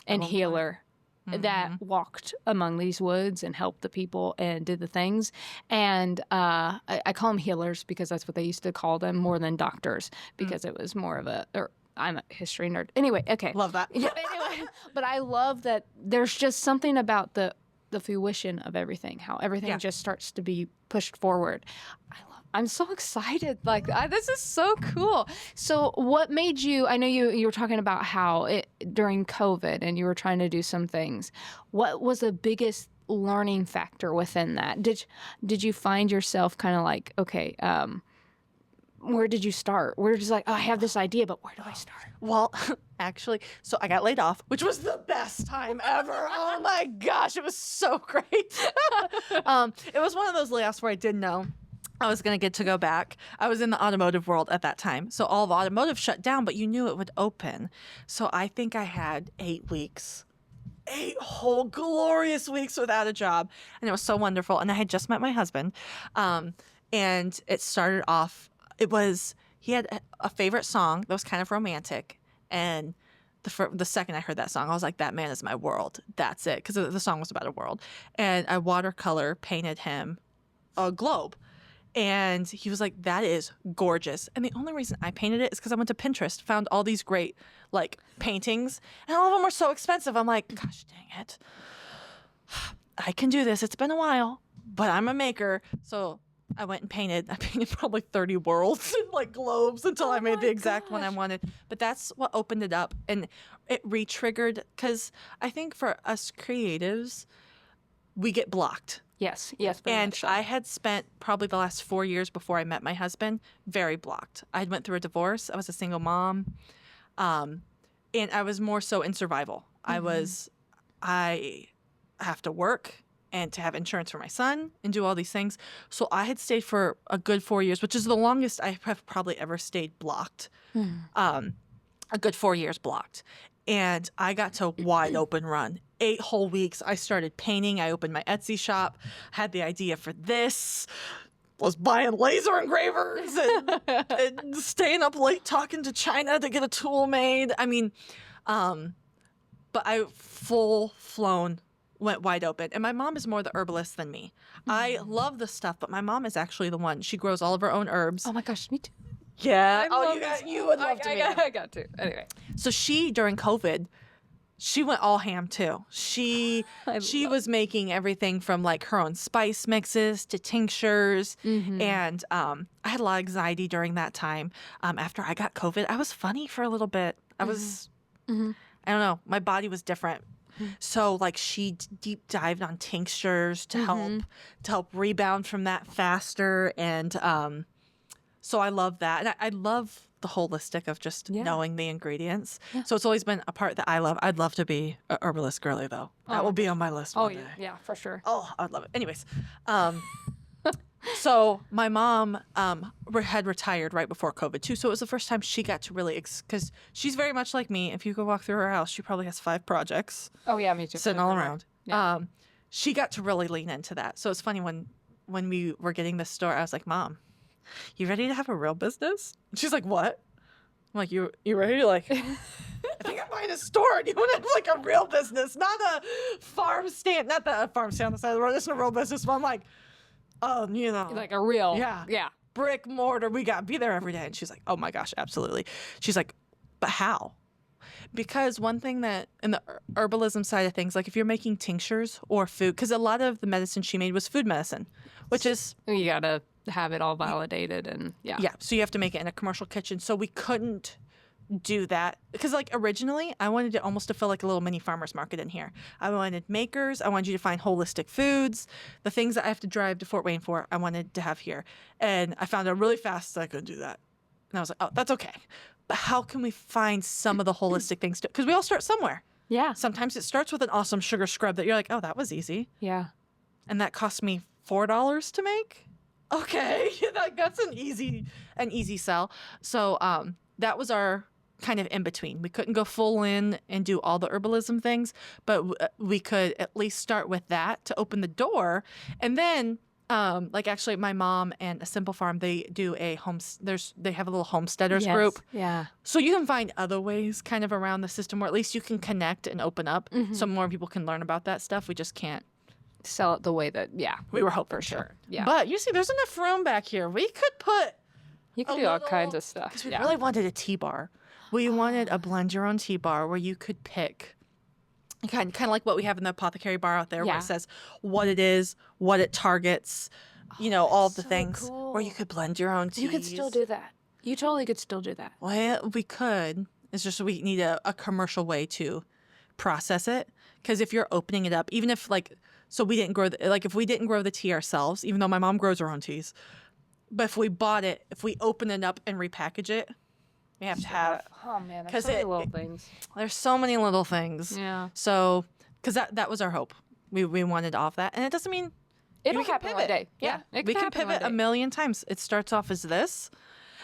and healer that walked among these woods and helped the people and did the things. And I call them healers because that's what they used to call them more than doctors, because it was more of I'm a history nerd. Anyway, okay. Love that. Yeah, anyway, but I love that there's just something about the fruition of everything, how everything just starts to be pushed forward. I'm so excited. Like, this is so cool. So what made you, I know you were talking about how during COVID and you were trying to do some things. What was the biggest learning factor within that? Did you find yourself kind of like, okay, where did you start? We're just like, oh, I have this idea, but where do I start? Well, actually, so I got laid off, which was the best time ever. Oh my gosh, it was so great. It was one of those layoffs where I didn't know I was going to get to go back. I was in the automotive world at that time. So all of automotive shut down, but you knew it would open. So I think I had 8 weeks, 8 whole glorious weeks without a job. And it was so wonderful. And I had just met my husband. And it started off, he had a favorite song that was kind of romantic. And the second I heard that song, I was like, that man is my world. That's it. Because the song was about a world. And I watercolor painted him a globe. And he was like, that is gorgeous. And the only reason I painted it is because I went to Pinterest, found all these great, like, paintings. And all of them were so expensive. I'm like, gosh dang it. I can do this. It's been a while, but I'm a maker. So I went and painted. I painted probably 30 worlds and, like, globes until I made the exact one I wanted. But that's what opened it up. And it re-triggered, because I think for us creatives, we get blocked. Yes. And I had spent probably the last 4 years before I met my husband very blocked. I went through a divorce. I was a single mom. And I was more so in survival. I have to work and to have insurance for my son and do all these things. So I had stayed for a good 4 years, which is the longest I have probably ever stayed blocked. A good 4 years blocked. And I got to wide open run. 8 whole weeks. I started painting. I opened my Etsy shop. Had the idea for this. Was buying laser engravers and staying up late talking to China to get a tool made. I mean, but I full-flown went wide open. And my mom is more the herbalist than me. I love the stuff, but my mom is actually the one. She grows all of her own herbs. Oh my gosh, me too. Yeah. You would love to meet her. I got to. Anyway. So she, during COVID, she went all ham too. She was making everything from like her own spice mixes to tinctures. And I had a lot of anxiety during that time. After I got COVID, I was funny for a little bit. I was, I don't know, my body was different. So like she deep dived on tinctures to help rebound from that faster. And so I love that. And I love the holistic of just knowing the ingredients. So it's always been a part that I love. I'd love to be a herbalist girly though. That will be on my list one day. Yeah, for sure. Oh, I'd love it. Anyways, so my mom had retired right before COVID too. So it was the first time she got to really, because she's very much like me. If you go walk through her house, she probably has 5 projects. Oh yeah, me too. Sitting all around. Yeah. She got to really lean into that. So it's funny when we were getting this store, I was like, Mom, you ready to have a real business? And she's like, what? I'm like, you ready to like, I think I'm buying a store and you want to have like a real business, not a farm stand, not the farm stand on the side of the road. This is a real business. But I'm like, you know. Like a real. Yeah. Brick, mortar, we got to be there every day. And she's like, oh my gosh, absolutely. She's like, but how? Because one thing that in the herbalism side of things, like if you're making tinctures or food, because a lot of the medicine she made was food medicine, which is. You got to have it all validated and yeah. So you have to make it in a commercial kitchen. So we couldn't do that because like originally I wanted it almost to feel like a little mini farmer's market in here. I wanted makers. I wanted you to find holistic foods. The things that I have to drive to Fort Wayne for, I wanted to have here. And I found out really fast that I couldn't do that. And I was like, oh, that's okay. But how can we find some of the holistic things? Because we all start somewhere. Yeah. Sometimes it starts with an awesome sugar scrub that you're like, oh, that was easy. Yeah. And that cost me $4 to make. Okay, that's an easy sell. So that was our kind of in between. We couldn't go full in and do all the herbalism things, but we could at least start with that to open the door. And then, like actually, my mom and A Simple Farm, they do they have a little homesteaders group. Yeah. So you can find other ways kind of around the system, or at least you can connect and open up so more people can learn about that stuff. We just can't sell it the way that, we were hoping for sure. Yeah. But you see, there's enough room back here. We could put you can do all kinds of stuff. Because we really wanted a tea bar. We wanted a blend your own tea bar where you could pick kind of like what we have in the apothecary bar out there where it says what it is, what it targets, all of the things cool. where you could blend your own teas. You could still do that. You totally could still do that. Well, we could. It's just we need a commercial way to process it. Because if you're opening it up, even if so we didn't grow if we didn't grow the tea ourselves, even though my mom grows her own teas, but if we bought it, if we open it up and repackage it, we have to have. Oh man, there's so many little things. There's so many little things. Yeah. So, because that was our hope, we wanted all of that, and it doesn't mean it'll happen one day. Yeah, we can pivot a million times. It starts off as this,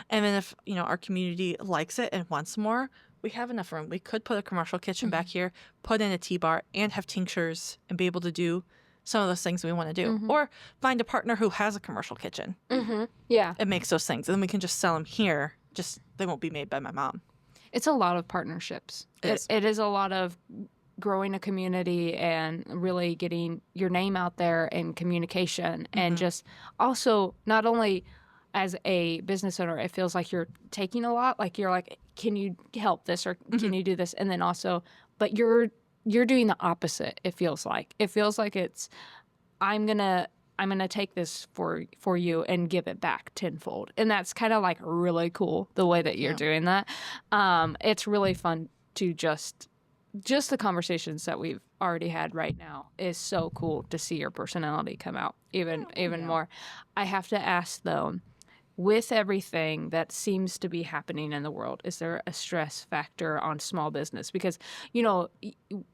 and then if our community likes it and wants more, we have enough room. We could put a commercial kitchen back here, put in a tea bar, and have tinctures, and be able to do some of those things we want to do, or find a partner who has a commercial kitchen. Yeah, it makes those things, and then we can just sell them here. Just they won't be made by my mom. It's a lot of partnerships. It is a lot of growing a community and really getting your name out there and communication, and just also not only as a business owner, it feels like you're taking a lot. Like you're like, can you help this or can you do this? And then also, but you're doing the opposite. It feels like it's I'm gonna take this for you and give it back tenfold. And that's kind of like really cool the way that you're doing that. It's really fun to just the conversations that we've already had right now is so cool to see your personality come out even more. I have to ask though, with everything that seems to be happening in the world, is there a stress factor on small business? Because,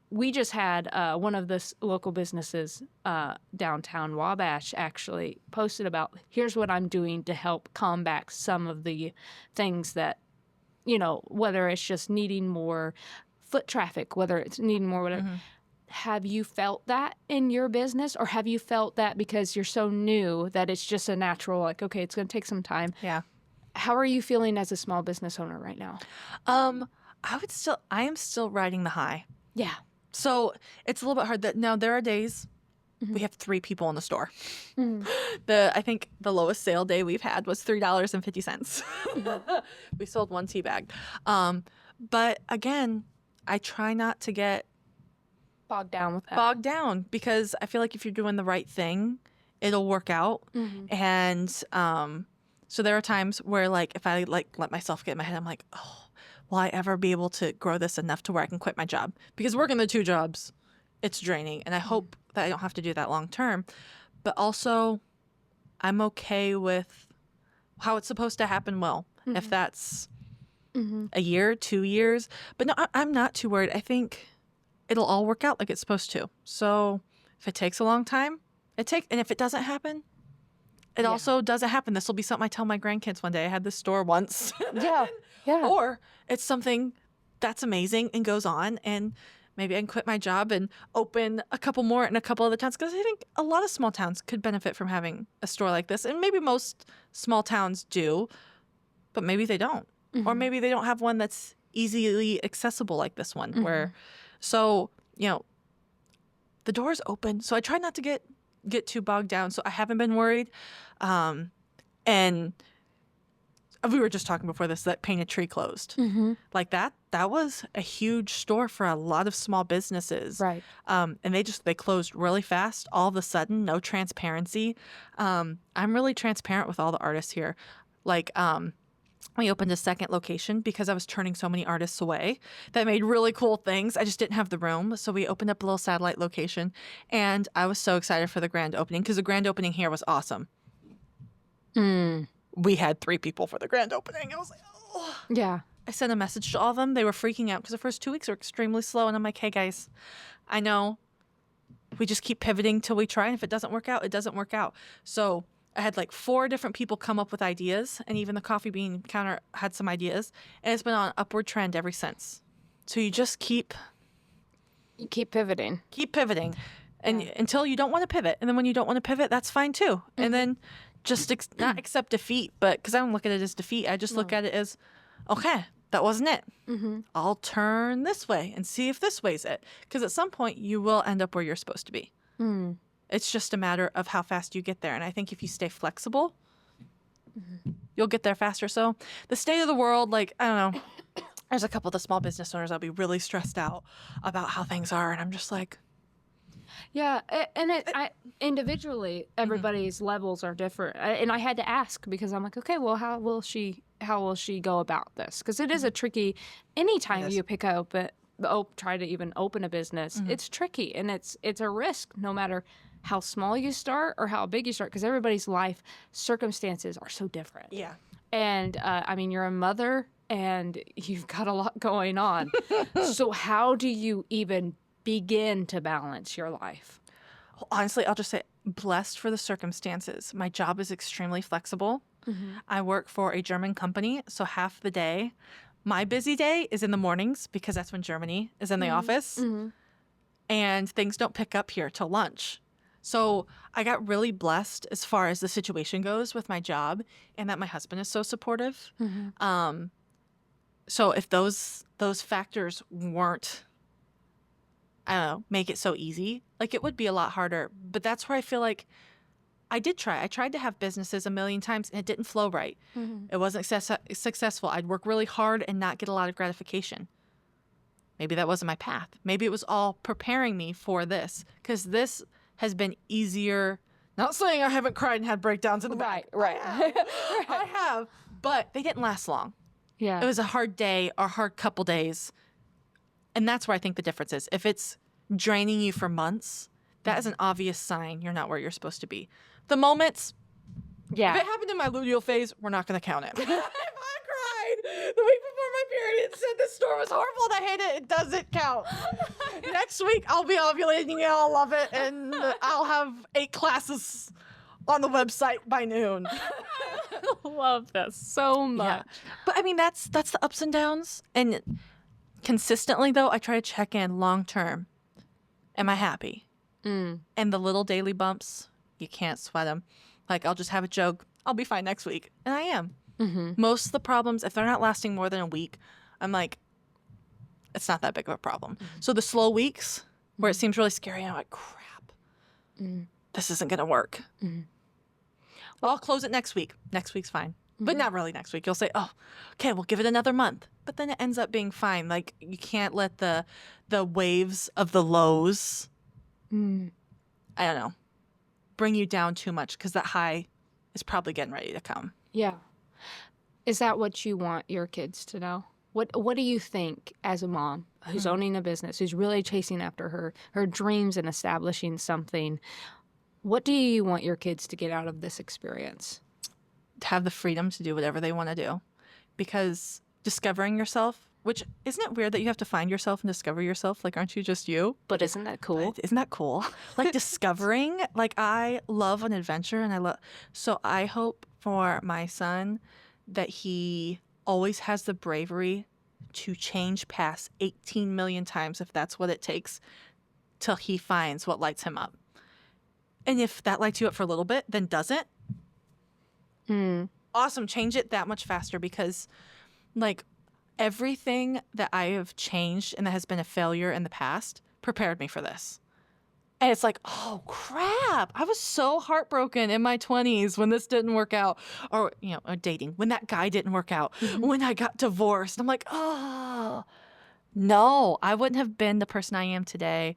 we just had one of the local businesses downtown Wabash actually posted about, here's what I'm doing to help combat some of the things that, whether it's just needing more foot traffic, whether it's needing more whatever. Have you felt that in your business, or have you felt that because you're so new that it's just a natural, like, okay, it's going to take some time? Yeah. How are you feeling as a small business owner right now? I am still riding the high. Yeah. So it's a little bit hard. Now there are days we have 3 people in the store. I think the lowest sale day we've had was $3.50. We sold 1 tea bag. But again, I try not to get bogged down with that. Bogged down, because I feel like if you're doing the right thing, it'll work out. And so there are times where if I let myself get in my head, I'm like, oh, will I ever be able to grow this enough to where I can quit my job? Because working the 2 jobs, it's draining, and I hope that I don't have to do that long term. But also, I'm okay with how it's supposed to happen. Well, if that's a year, 2 years, but no, I'm not too worried. I think it'll all work out like it's supposed to. So if it takes a long time, and if it doesn't happen, it also doesn't happen. This will be something I tell my grandkids one day. I had this store once. Yeah. Or it's something that's amazing and goes on, and maybe I can quit my job and open a couple more in a couple other towns, because I think a lot of small towns could benefit from having a store like this. And maybe most small towns do, but maybe they don't. Or maybe they don't have one that's easily accessible like this one, where... So, the door's open. So I try not to get too bogged down. So I haven't been worried. And we were just talking before this, that Painted Tree closed. Like that was a huge store for a lot of small businesses. Right. And they closed really fast. All of a sudden, no transparency. I'm really transparent with all the artists here. we opened a second location because I was turning so many artists away that made really cool things. I just didn't have the room. So we opened up a little satellite location, and I was so excited for the grand opening because the grand opening here was awesome. We had 3 people for the grand opening. I was like, oh. Yeah. I sent a message to all of them. They were freaking out because the first 2 weeks were extremely slow. And I'm like, hey, guys, I know we just keep pivoting till we try. And if it doesn't work out, it doesn't work out. So I had like 4 different people come up with ideas. And even the coffee bean counter had some ideas. And it's been on an upward trend ever since. So you just keep pivoting. Keep pivoting. And until you don't want to pivot. And then when you don't want to pivot, that's fine too. And then just not accept defeat. But because I don't look at it as defeat. I just look at it as, okay, that wasn't it. I'll turn this way and see if this way's it. Because at some point, you will end up where you're supposed to be. It's just a matter of how fast you get there. And I think if you stay flexible, you'll get there faster. So the state of the world, like, I don't know, there's a couple of the small business owners I'll be really stressed out about how things are. And I'm just like, yeah, and individually, everybody's levels are different. And I had to ask because I'm like, okay, well, how will she go about this? Because it is a tricky. Anytime you pick up try to even open a business, it's tricky and it's a risk. No matter how small you start or how big you start, because everybody's life circumstances are so different. yeah. And I mean, you're a mother and you've got a lot going on. So how do you even begin to balance your life? Honestly, I'll just say blessed for the circumstances. My job is extremely flexible. I work for a German company, so half the day, my busy day is in the mornings because that's when Germany is in the office, and things don't pick up here till lunch. So I got really blessed as far as the situation goes with my job, and that my husband is so supportive. So if those factors weren't, I don't know, make it so easy, like it would be a lot harder. But that's where I feel like I did try. I tried to have businesses a million times and it didn't flow right. It wasn't successful. I'd work really hard and not get a lot of gratification. Maybe that wasn't my path. Maybe it was all preparing me for this because this has been easier. Not saying I haven't cried and had breakdowns in the back. Right. I have, but they didn't last long. Yeah. It was a hard day or hard couple days. And that's where I think the difference is. If it's draining you for months, that is an obvious sign you're not where you're supposed to be. The moments, if it happened in my luteal phase, we're not going to count it. If I cried the week before my period and said this store was horrible and I hate it, it doesn't count. Next week, I'll be ovulating and I'll love it. And I'll have 8 classes on the website by noon. I love this so much. Yeah. But I mean, that's the ups and downs. And consistently, though, I try to check in long term. Am I happy? And the little daily bumps, you can't sweat them. Like, I'll just have a joke. I'll be fine next week. And I am. Most of the problems, if they're not lasting more than a week, I'm like, it's not that big of a problem. So the slow weeks where it seems really scary, I'm like, crap. This isn't going to work. Well, I'll close it next week. Next week's fine. But not really next week. You'll say, oh, okay, we'll give it another month. But then it ends up being fine. Like, you can't let the waves of the lows, I don't know, bring you down too much because that high is probably getting ready to come. Yeah. Is that what you want your kids to know? What do you think as a mom who's owning a business, who's really chasing after her dreams and establishing something? What do you want your kids to get out of this experience? To have the freedom to do whatever they want to do. Because discovering yourself, which isn't it weird that you have to find yourself and discover yourself? Like, aren't you just you? But isn't that cool? But isn't that cool? Like, discovering, like, I love an adventure and so I hope for my son that he always has the bravery to change past 18 million times if that's what it takes till he finds what lights him up. And if that lights you up for a little bit, then doesn't. Awesome. Change it that much faster because, like, everything that I have changed and that has been a failure in the past prepared me for this. And it's like, oh, crap. I was so heartbroken in my 20s when this didn't work out. Or, or dating, when that guy didn't work out, when I got divorced. I'm like, oh, no, I wouldn't have been the person I am today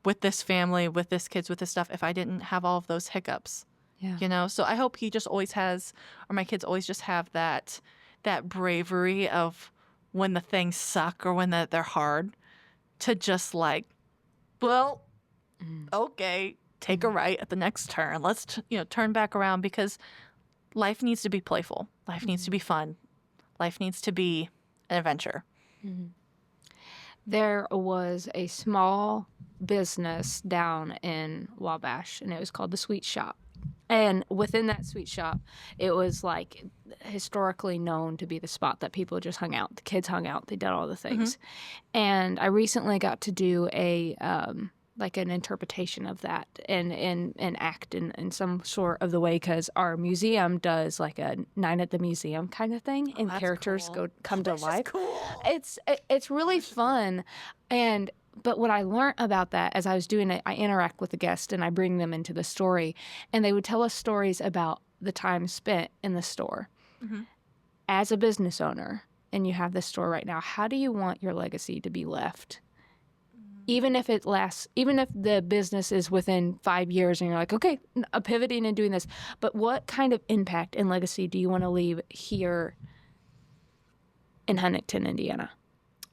with this family, with this kids, with this stuff if I didn't have all of those hiccups. Yeah. So I hope he just always has, or my kids always just have that that bravery of when the things suck or when they're hard to just like, well, okay, take a right at the next turn. Let's, turn back around because life needs to be playful. Life needs to be fun. Life needs to be an adventure. There was a small business down in Wabash, and it was called the Sweet Shop. And within that sweet shop, it was like historically known to be the spot that people just hung out. The kids hung out. They did all the things. And I recently got to do a like an interpretation of that and act in some sort of the way, because our museum does like a night at the museum kind of thing, and characters come to life. Cool. It's really fun. But what I learned about that as I was doing it, I interact with the guests and I bring them into the story, and they would tell us stories about the time spent in the store. As a business owner, and you have this store right now, how do you want your legacy to be left? Even if it lasts, even if the business is within 5 years and you're like, okay, pivoting and doing this, but what kind of impact and legacy do you want to leave here in Huntington, Indiana?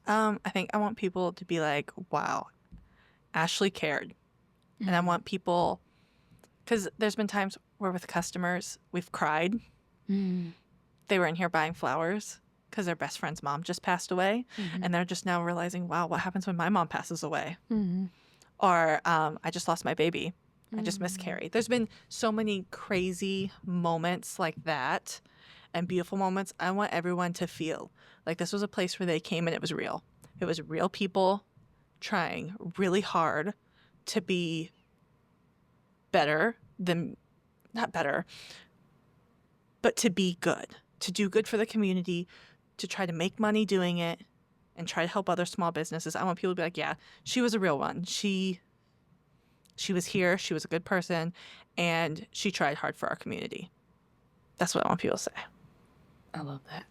I think I want people to be like, wow, Ashley cared. And I want people, because there's been times where with customers, we've cried. They were in here buying flowers because their best friend's mom just passed away. And they're just now realizing, wow, what happens when my mom passes away? Or I just lost my baby. I just miscarried. There's been so many crazy moments like that and beautiful moments. I want everyone to feel like this was a place where they came and it was real. It was real people trying really hard to be better than, not better, but to be good, to do good for the community, to try to make money doing it and try to help other small businesses. I want people to be like, yeah, she was a real one. She was here. She was a good person, and she tried hard for our community. That's what I want people to say. I love that.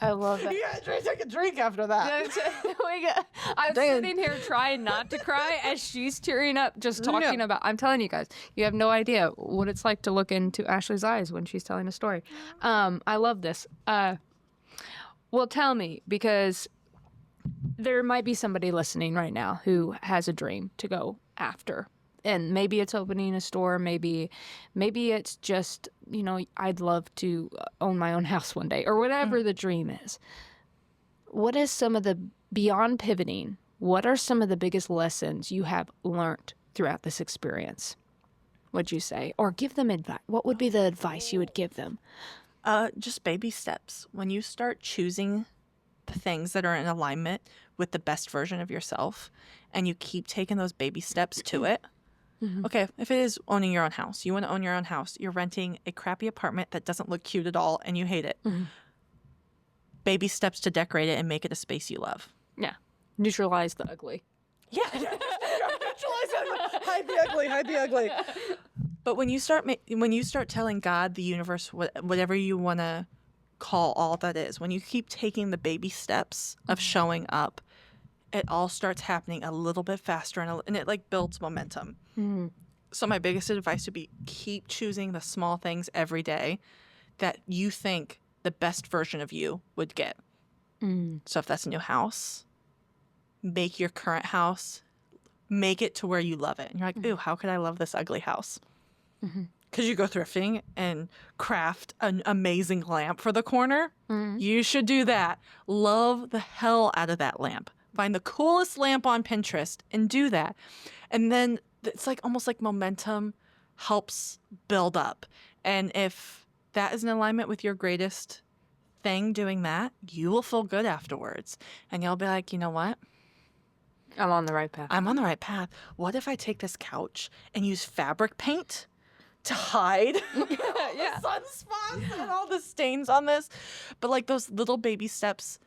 I love that. You gotta take a drink after that. I'm sitting here trying not to cry as she's tearing up just talking about. I'm telling you guys, you have no idea what it's like to look into Ashley's eyes when she's telling a story. I love this. Well, tell me, because there might be somebody listening right now who has a dream to go after. And maybe it's opening a store. Maybe it's just, I'd love to own my own house one day, or whatever the dream is. What is some of the, beyond pivoting, what are some of the biggest lessons you have learned throughout this experience? Would you say? Or give them advice. What would be the advice you would give them? Just baby steps. When you start choosing the things that are in alignment with the best version of yourself, and you keep taking those baby steps to it. Okay, if it is owning your own house, you want to own your own house, you're renting a crappy apartment that doesn't look cute at all and you hate it. Baby steps to decorate it and make it a space you love. Yeah. Neutralize the ugly. Yeah. Neutralize it. Hide the ugly. But when you start telling God, the universe, whatever you want to call all that is, when you keep taking the baby steps of showing up, it all starts happening a little bit faster, and it like builds momentum. So my biggest advice would be keep choosing the small things every day that you think the best version of you would get. So if that's a new house, make your current house, make it to where you love it. And you're like, ooh, how could I love this ugly house? Because you go thrifting and craft an amazing lamp for the corner. You should do that. Love the hell out of that lamp. Find the coolest lamp on Pinterest and do that. And then it's like almost like momentum helps build up. And if that is in alignment with your greatest thing, doing that, you will feel good afterwards. And you'll be like, you know what? I'm on the right path. I'm on the right path. What if I take this couch and use fabric paint to hide the sunspots and all the stains on this? But like those little baby steps,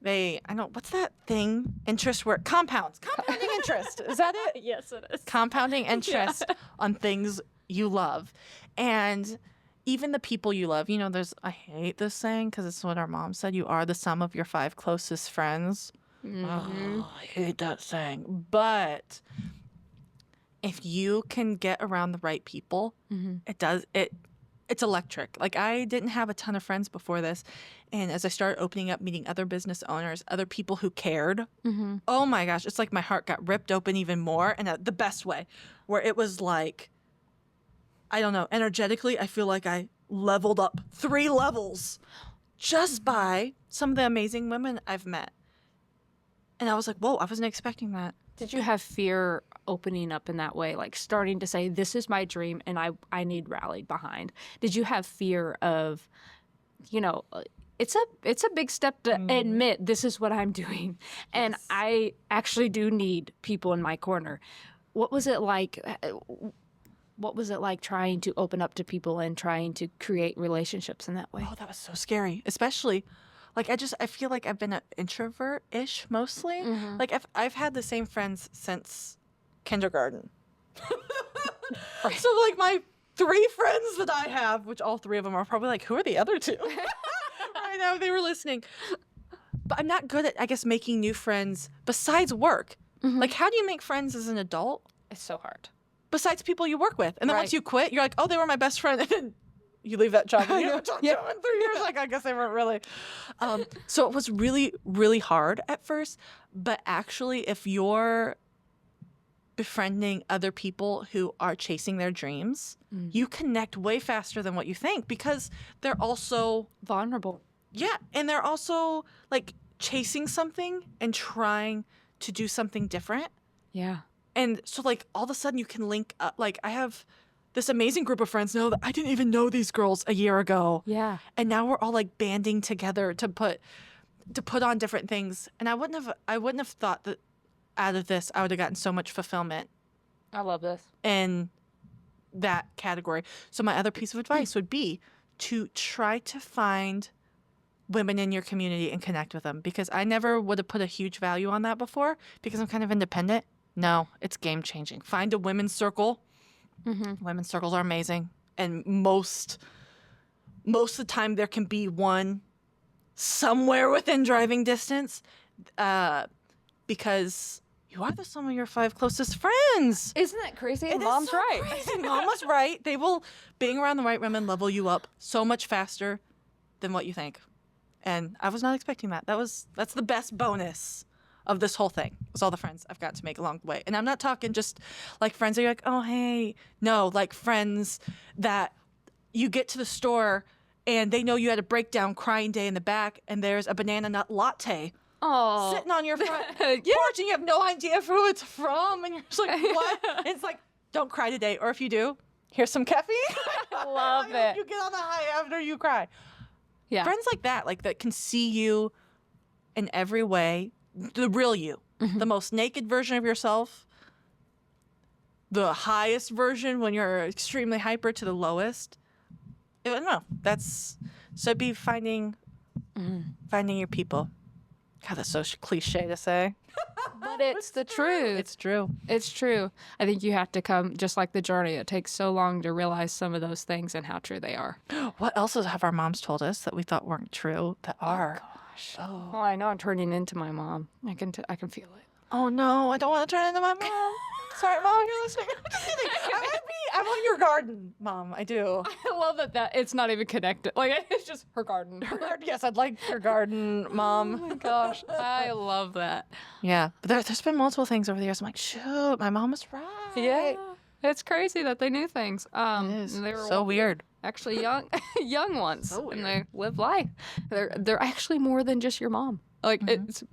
what's that thing? Interest where compounding interest. Is that it? Yes, it is. Compounding interest on things you love. And even the people you love, I hate this saying because it's what our mom said, you are the sum of your 5 closest friends. Oh, I hate that saying. But if you can get around the right people, it's electric. Like, I didn't have a ton of friends before this. And as I started opening up, meeting other business owners, other people who cared, oh my gosh, it's like my heart got ripped open even more, and the best way, where it was like, I don't know, energetically, I feel like I leveled up 3 levels just by some of the amazing women I've met. And I was like, whoa, I wasn't expecting that. Did you have fear opening up in that way, like starting to say, this is my dream and I need rallied behind? Did you have fear of, you know, it's a big step to admit this is what I'm doing, and I actually do need people in my corner. What was it like? What was it like trying to open up to people and trying to create relationships in that way? Oh, that was so scary, especially. Like, I feel like I've been an introvert-ish mostly. Like, I've had the same friends since kindergarten. So, like, my 3 friends that I have, which all 3 of them are probably like, who are the other 2? I know, they were listening. But I'm not good at, I guess, making new friends besides work. Like, how do you make friends as an adult? It's so hard. Besides people you work with. And then once you quit, you're like, oh, they were my best friend. And then you leave that job and you haven't talked to them in 3 years. Like, I guess they weren't really. So it was really, really hard at first. But actually, if you're befriending other people who are chasing their dreams, you connect way faster than what you think, because they're also vulnerable. Yeah. And they're also like chasing something and trying to do something different. Yeah. And so, like, all of a sudden you can link up. Like, I have this amazing group of friends now that I didn't even know these girls a year ago. Yeah. And now we're all like banding together to put on different things. And I wouldn't have thought that out of this I would have gotten so much fulfillment. I love this. In that category. So my other piece of advice would be to try to find women in your community and connect with them, because I never would have put a huge value on that before because I'm kind of independent. No, it's game changing. Find a women's circle. Women's circles are amazing. And most of the time there can be one somewhere within driving distance, because you are the sum of your 5 closest friends. Isn't that crazy? It Mom's is so right. Crazy. Mom was right. Being around the right women level you up so much faster than what you think. And I was not expecting that. That's the best bonus of this whole thing, was all the friends I've got to make along the way. And I'm not talking just like friends that you're like, oh, hey. No, like friends that you get to the store and they know you had a breakdown crying day in the back, and there's a banana nut latte sitting on your front porch, and you have no idea who it's from. And you're just like, what? And it's like, don't cry today. Or if you do, here's some caffeine. I love it. You get on the high after you cry. Yeah. Friends like that can see you in every way. The real you, the most naked version of yourself, the highest version when you're extremely hyper, to the lowest. I don't know. So it'd be finding your people. God, that's so cliche to say. But it's the truth. It's true. It's true. I think you have to come, just like the journey. It takes so long to realize some of those things and how true they are. What else have our moms told us that we thought weren't true that are? Oh, I know I'm turning into my mom. I can feel it. Oh no, I don't want to turn into my mom. Sorry, Mom, you're listening. I'm just kidding. I want your garden, Mom. I do. I love that it's not even connected. Like, it's just her garden. Yes, I'd like your garden, Mom. Oh my gosh, I love that. Yeah, but there's been multiple things over the years. I'm like, shoot, my mom was right. Yeah, it's crazy that they knew things. It is. They were so weird. Actually, young ones, So weird. and they live life. They're actually more than just your mom. Like,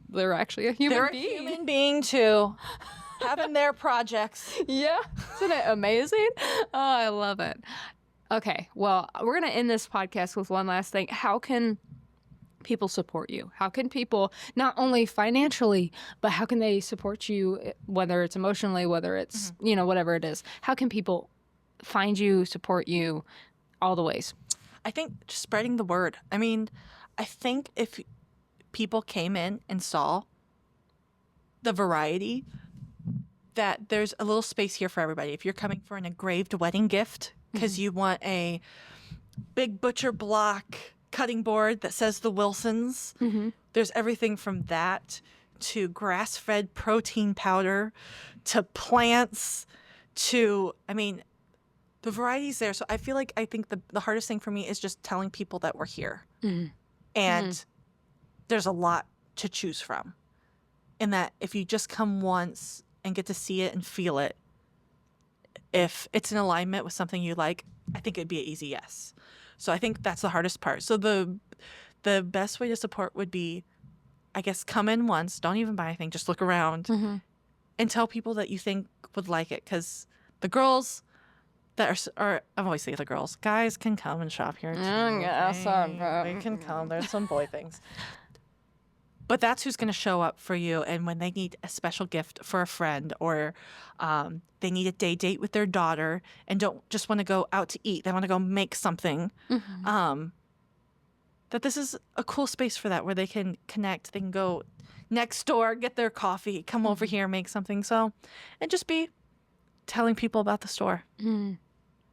they're actually a human being. They're a human being too, having their projects. Yeah, isn't it amazing? Oh, I love it. Okay, well, we're gonna end this podcast with one last thing. How can people support you? How can people, not only financially, but how can they support you, whether it's emotionally, whether it's whatever it is? How can people find you, support you, all the ways? I think just spreading the word. I mean, I think if people came in and saw the variety, that there's a little space here for everybody. If you're coming for an engraved wedding gift because you want a big butcher block cutting board that says the Wilsons, there's everything from that to grass-fed protein powder to plants to, I mean, the variety's there. So I think the hardest thing for me is just telling people that we're here. And there's a lot to choose from. And that if you just come once and get to see it and feel it, if it's in alignment with something you like, I think it'd be an easy yes. So I think that's the hardest part. So the best way to support would be, I guess, come in once, don't even buy anything, just look around and tell people that you think would like it. Because the girls that are I've always say the girls, guys can come and shop here too. They can come. There's some boy things. But that's who's going to show up for you. And when they need a special gift for a friend, or they need a day date with their daughter and don't just want to go out to eat, they want to go make something, that this is a cool space for that, where they can connect. They can go next door, get their coffee, come over here, make something. So, and just be telling people about the store. I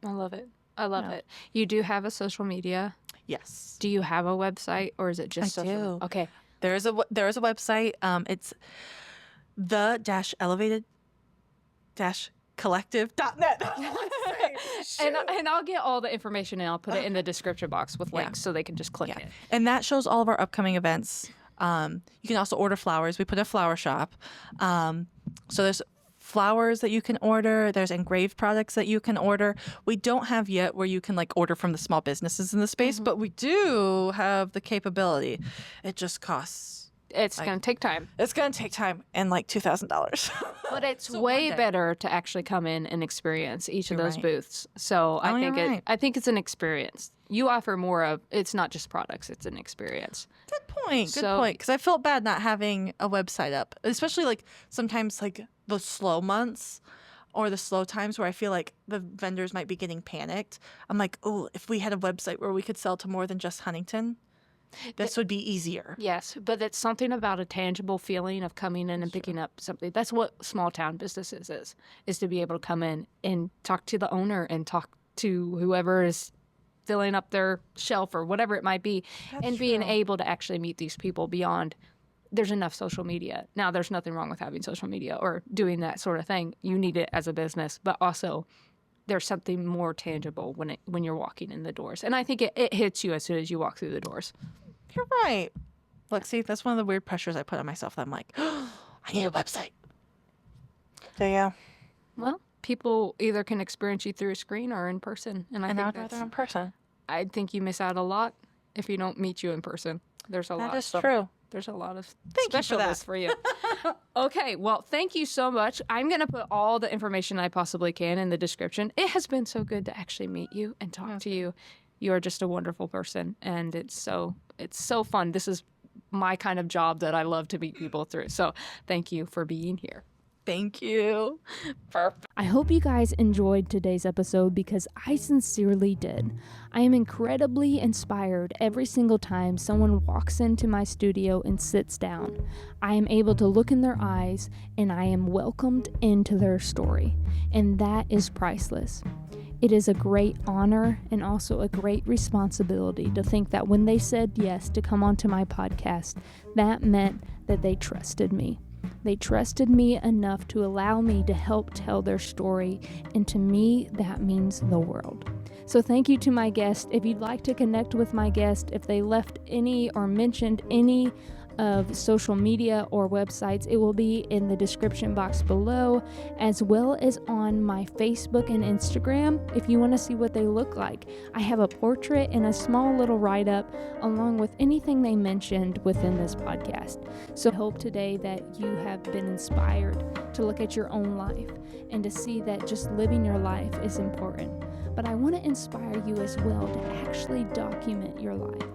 love it. I love it. You do have a social media? Yes. Do you have a website, or is it just I do. Okay. There is a website. It's the-elevated-collective.net. and I'll get all the information and I'll put it in the description box with links so they can just click it. And that shows all of our upcoming events. You can also order flowers. We put a flower shop. So there's flowers that you can order. There's engraved products that you can order. We don't have yet where you can order from the small businesses in the space, but we do have the capability. It just costs. It's going to take time. It's going to take time and $2,000. But it's way better to actually come in and experience each of those booths. So I think it's an experience. You offer more of, it's not just products, it's an experience. Good point. Because I felt bad not having a website up, especially sometimes the slow months or the slow times where I feel like the vendors might be getting panicked. I'm like, oh, if we had a website where we could sell to more than just Huntington, this would be easier. Yes, but it's something about a tangible feeling of coming in and picking up something. That's what small town businesses is to be able to come in and talk to the owner and talk to whoever is filling up their shelf or whatever it might be, and being able to actually meet these people beyond. There's enough social media. Now, there's nothing wrong with having social media or doing that sort of thing. You need it as a business, but also there's something more tangible when you're walking in the doors. And I think it hits you as soon as you walk through the doors. You're right. Look, see, that's one of the weird pressures I put on myself. That I'm like, oh, I need a website. So, yeah. Well, people either can experience you through a screen or in person. And I'd rather in person. I think you miss out a lot if you don't meet you in person. There's a lot. That is true. There's a lot of specialness for you. Okay, well, thank you so much. I'm going to put all the information I possibly can in the description. It has been so good to actually meet you and talk to you. You are just a wonderful person, and it's so fun. This is my kind of job that I love to meet people through. So thank you for being here. Thank you. Perfect. I hope you guys enjoyed today's episode, because I sincerely did. I am incredibly inspired every single time someone walks into my studio and sits down. I am able to look in their eyes and I am welcomed into their story. And that is priceless. It is a great honor and also a great responsibility to think that when they said yes to come onto my podcast, that meant that they trusted me. They trusted me enough to allow me to help tell their story, and to me, that means the world. So thank you to my guest. If you'd like to connect with my guest, if they left any or mentioned any of social media or websites, it will be in the description box below, as well as on my Facebook and Instagram if you want to see what they look like. I have a portrait and a small little write-up along with anything they mentioned within this podcast. So I hope today that you have been inspired to look at your own life and to see that just living your life is important. But I want to inspire you as well to actually document your life.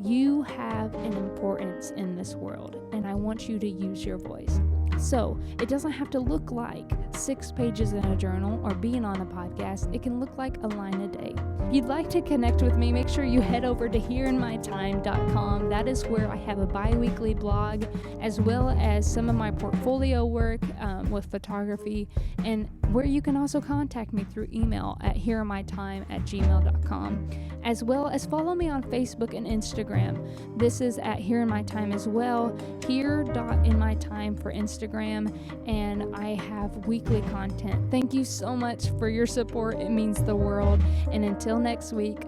You have an importance in this world, and I want you to use your voice. So it doesn't have to look like 6 pages in a journal or being on a podcast. It can look like a line a day. If you'd like to connect with me, make sure you head over to hereinmytime.com. That is where I have a bi-weekly blog, as well as some of my portfolio work with photography, and where you can also contact me through email at hereinmytime@gmail.com. as well as follow me on Facebook and Instagram. This is at Here in My Time as well, here.inmytime for Instagram, and I have weekly content. Thank you so much for your support. It means the world. And until next week,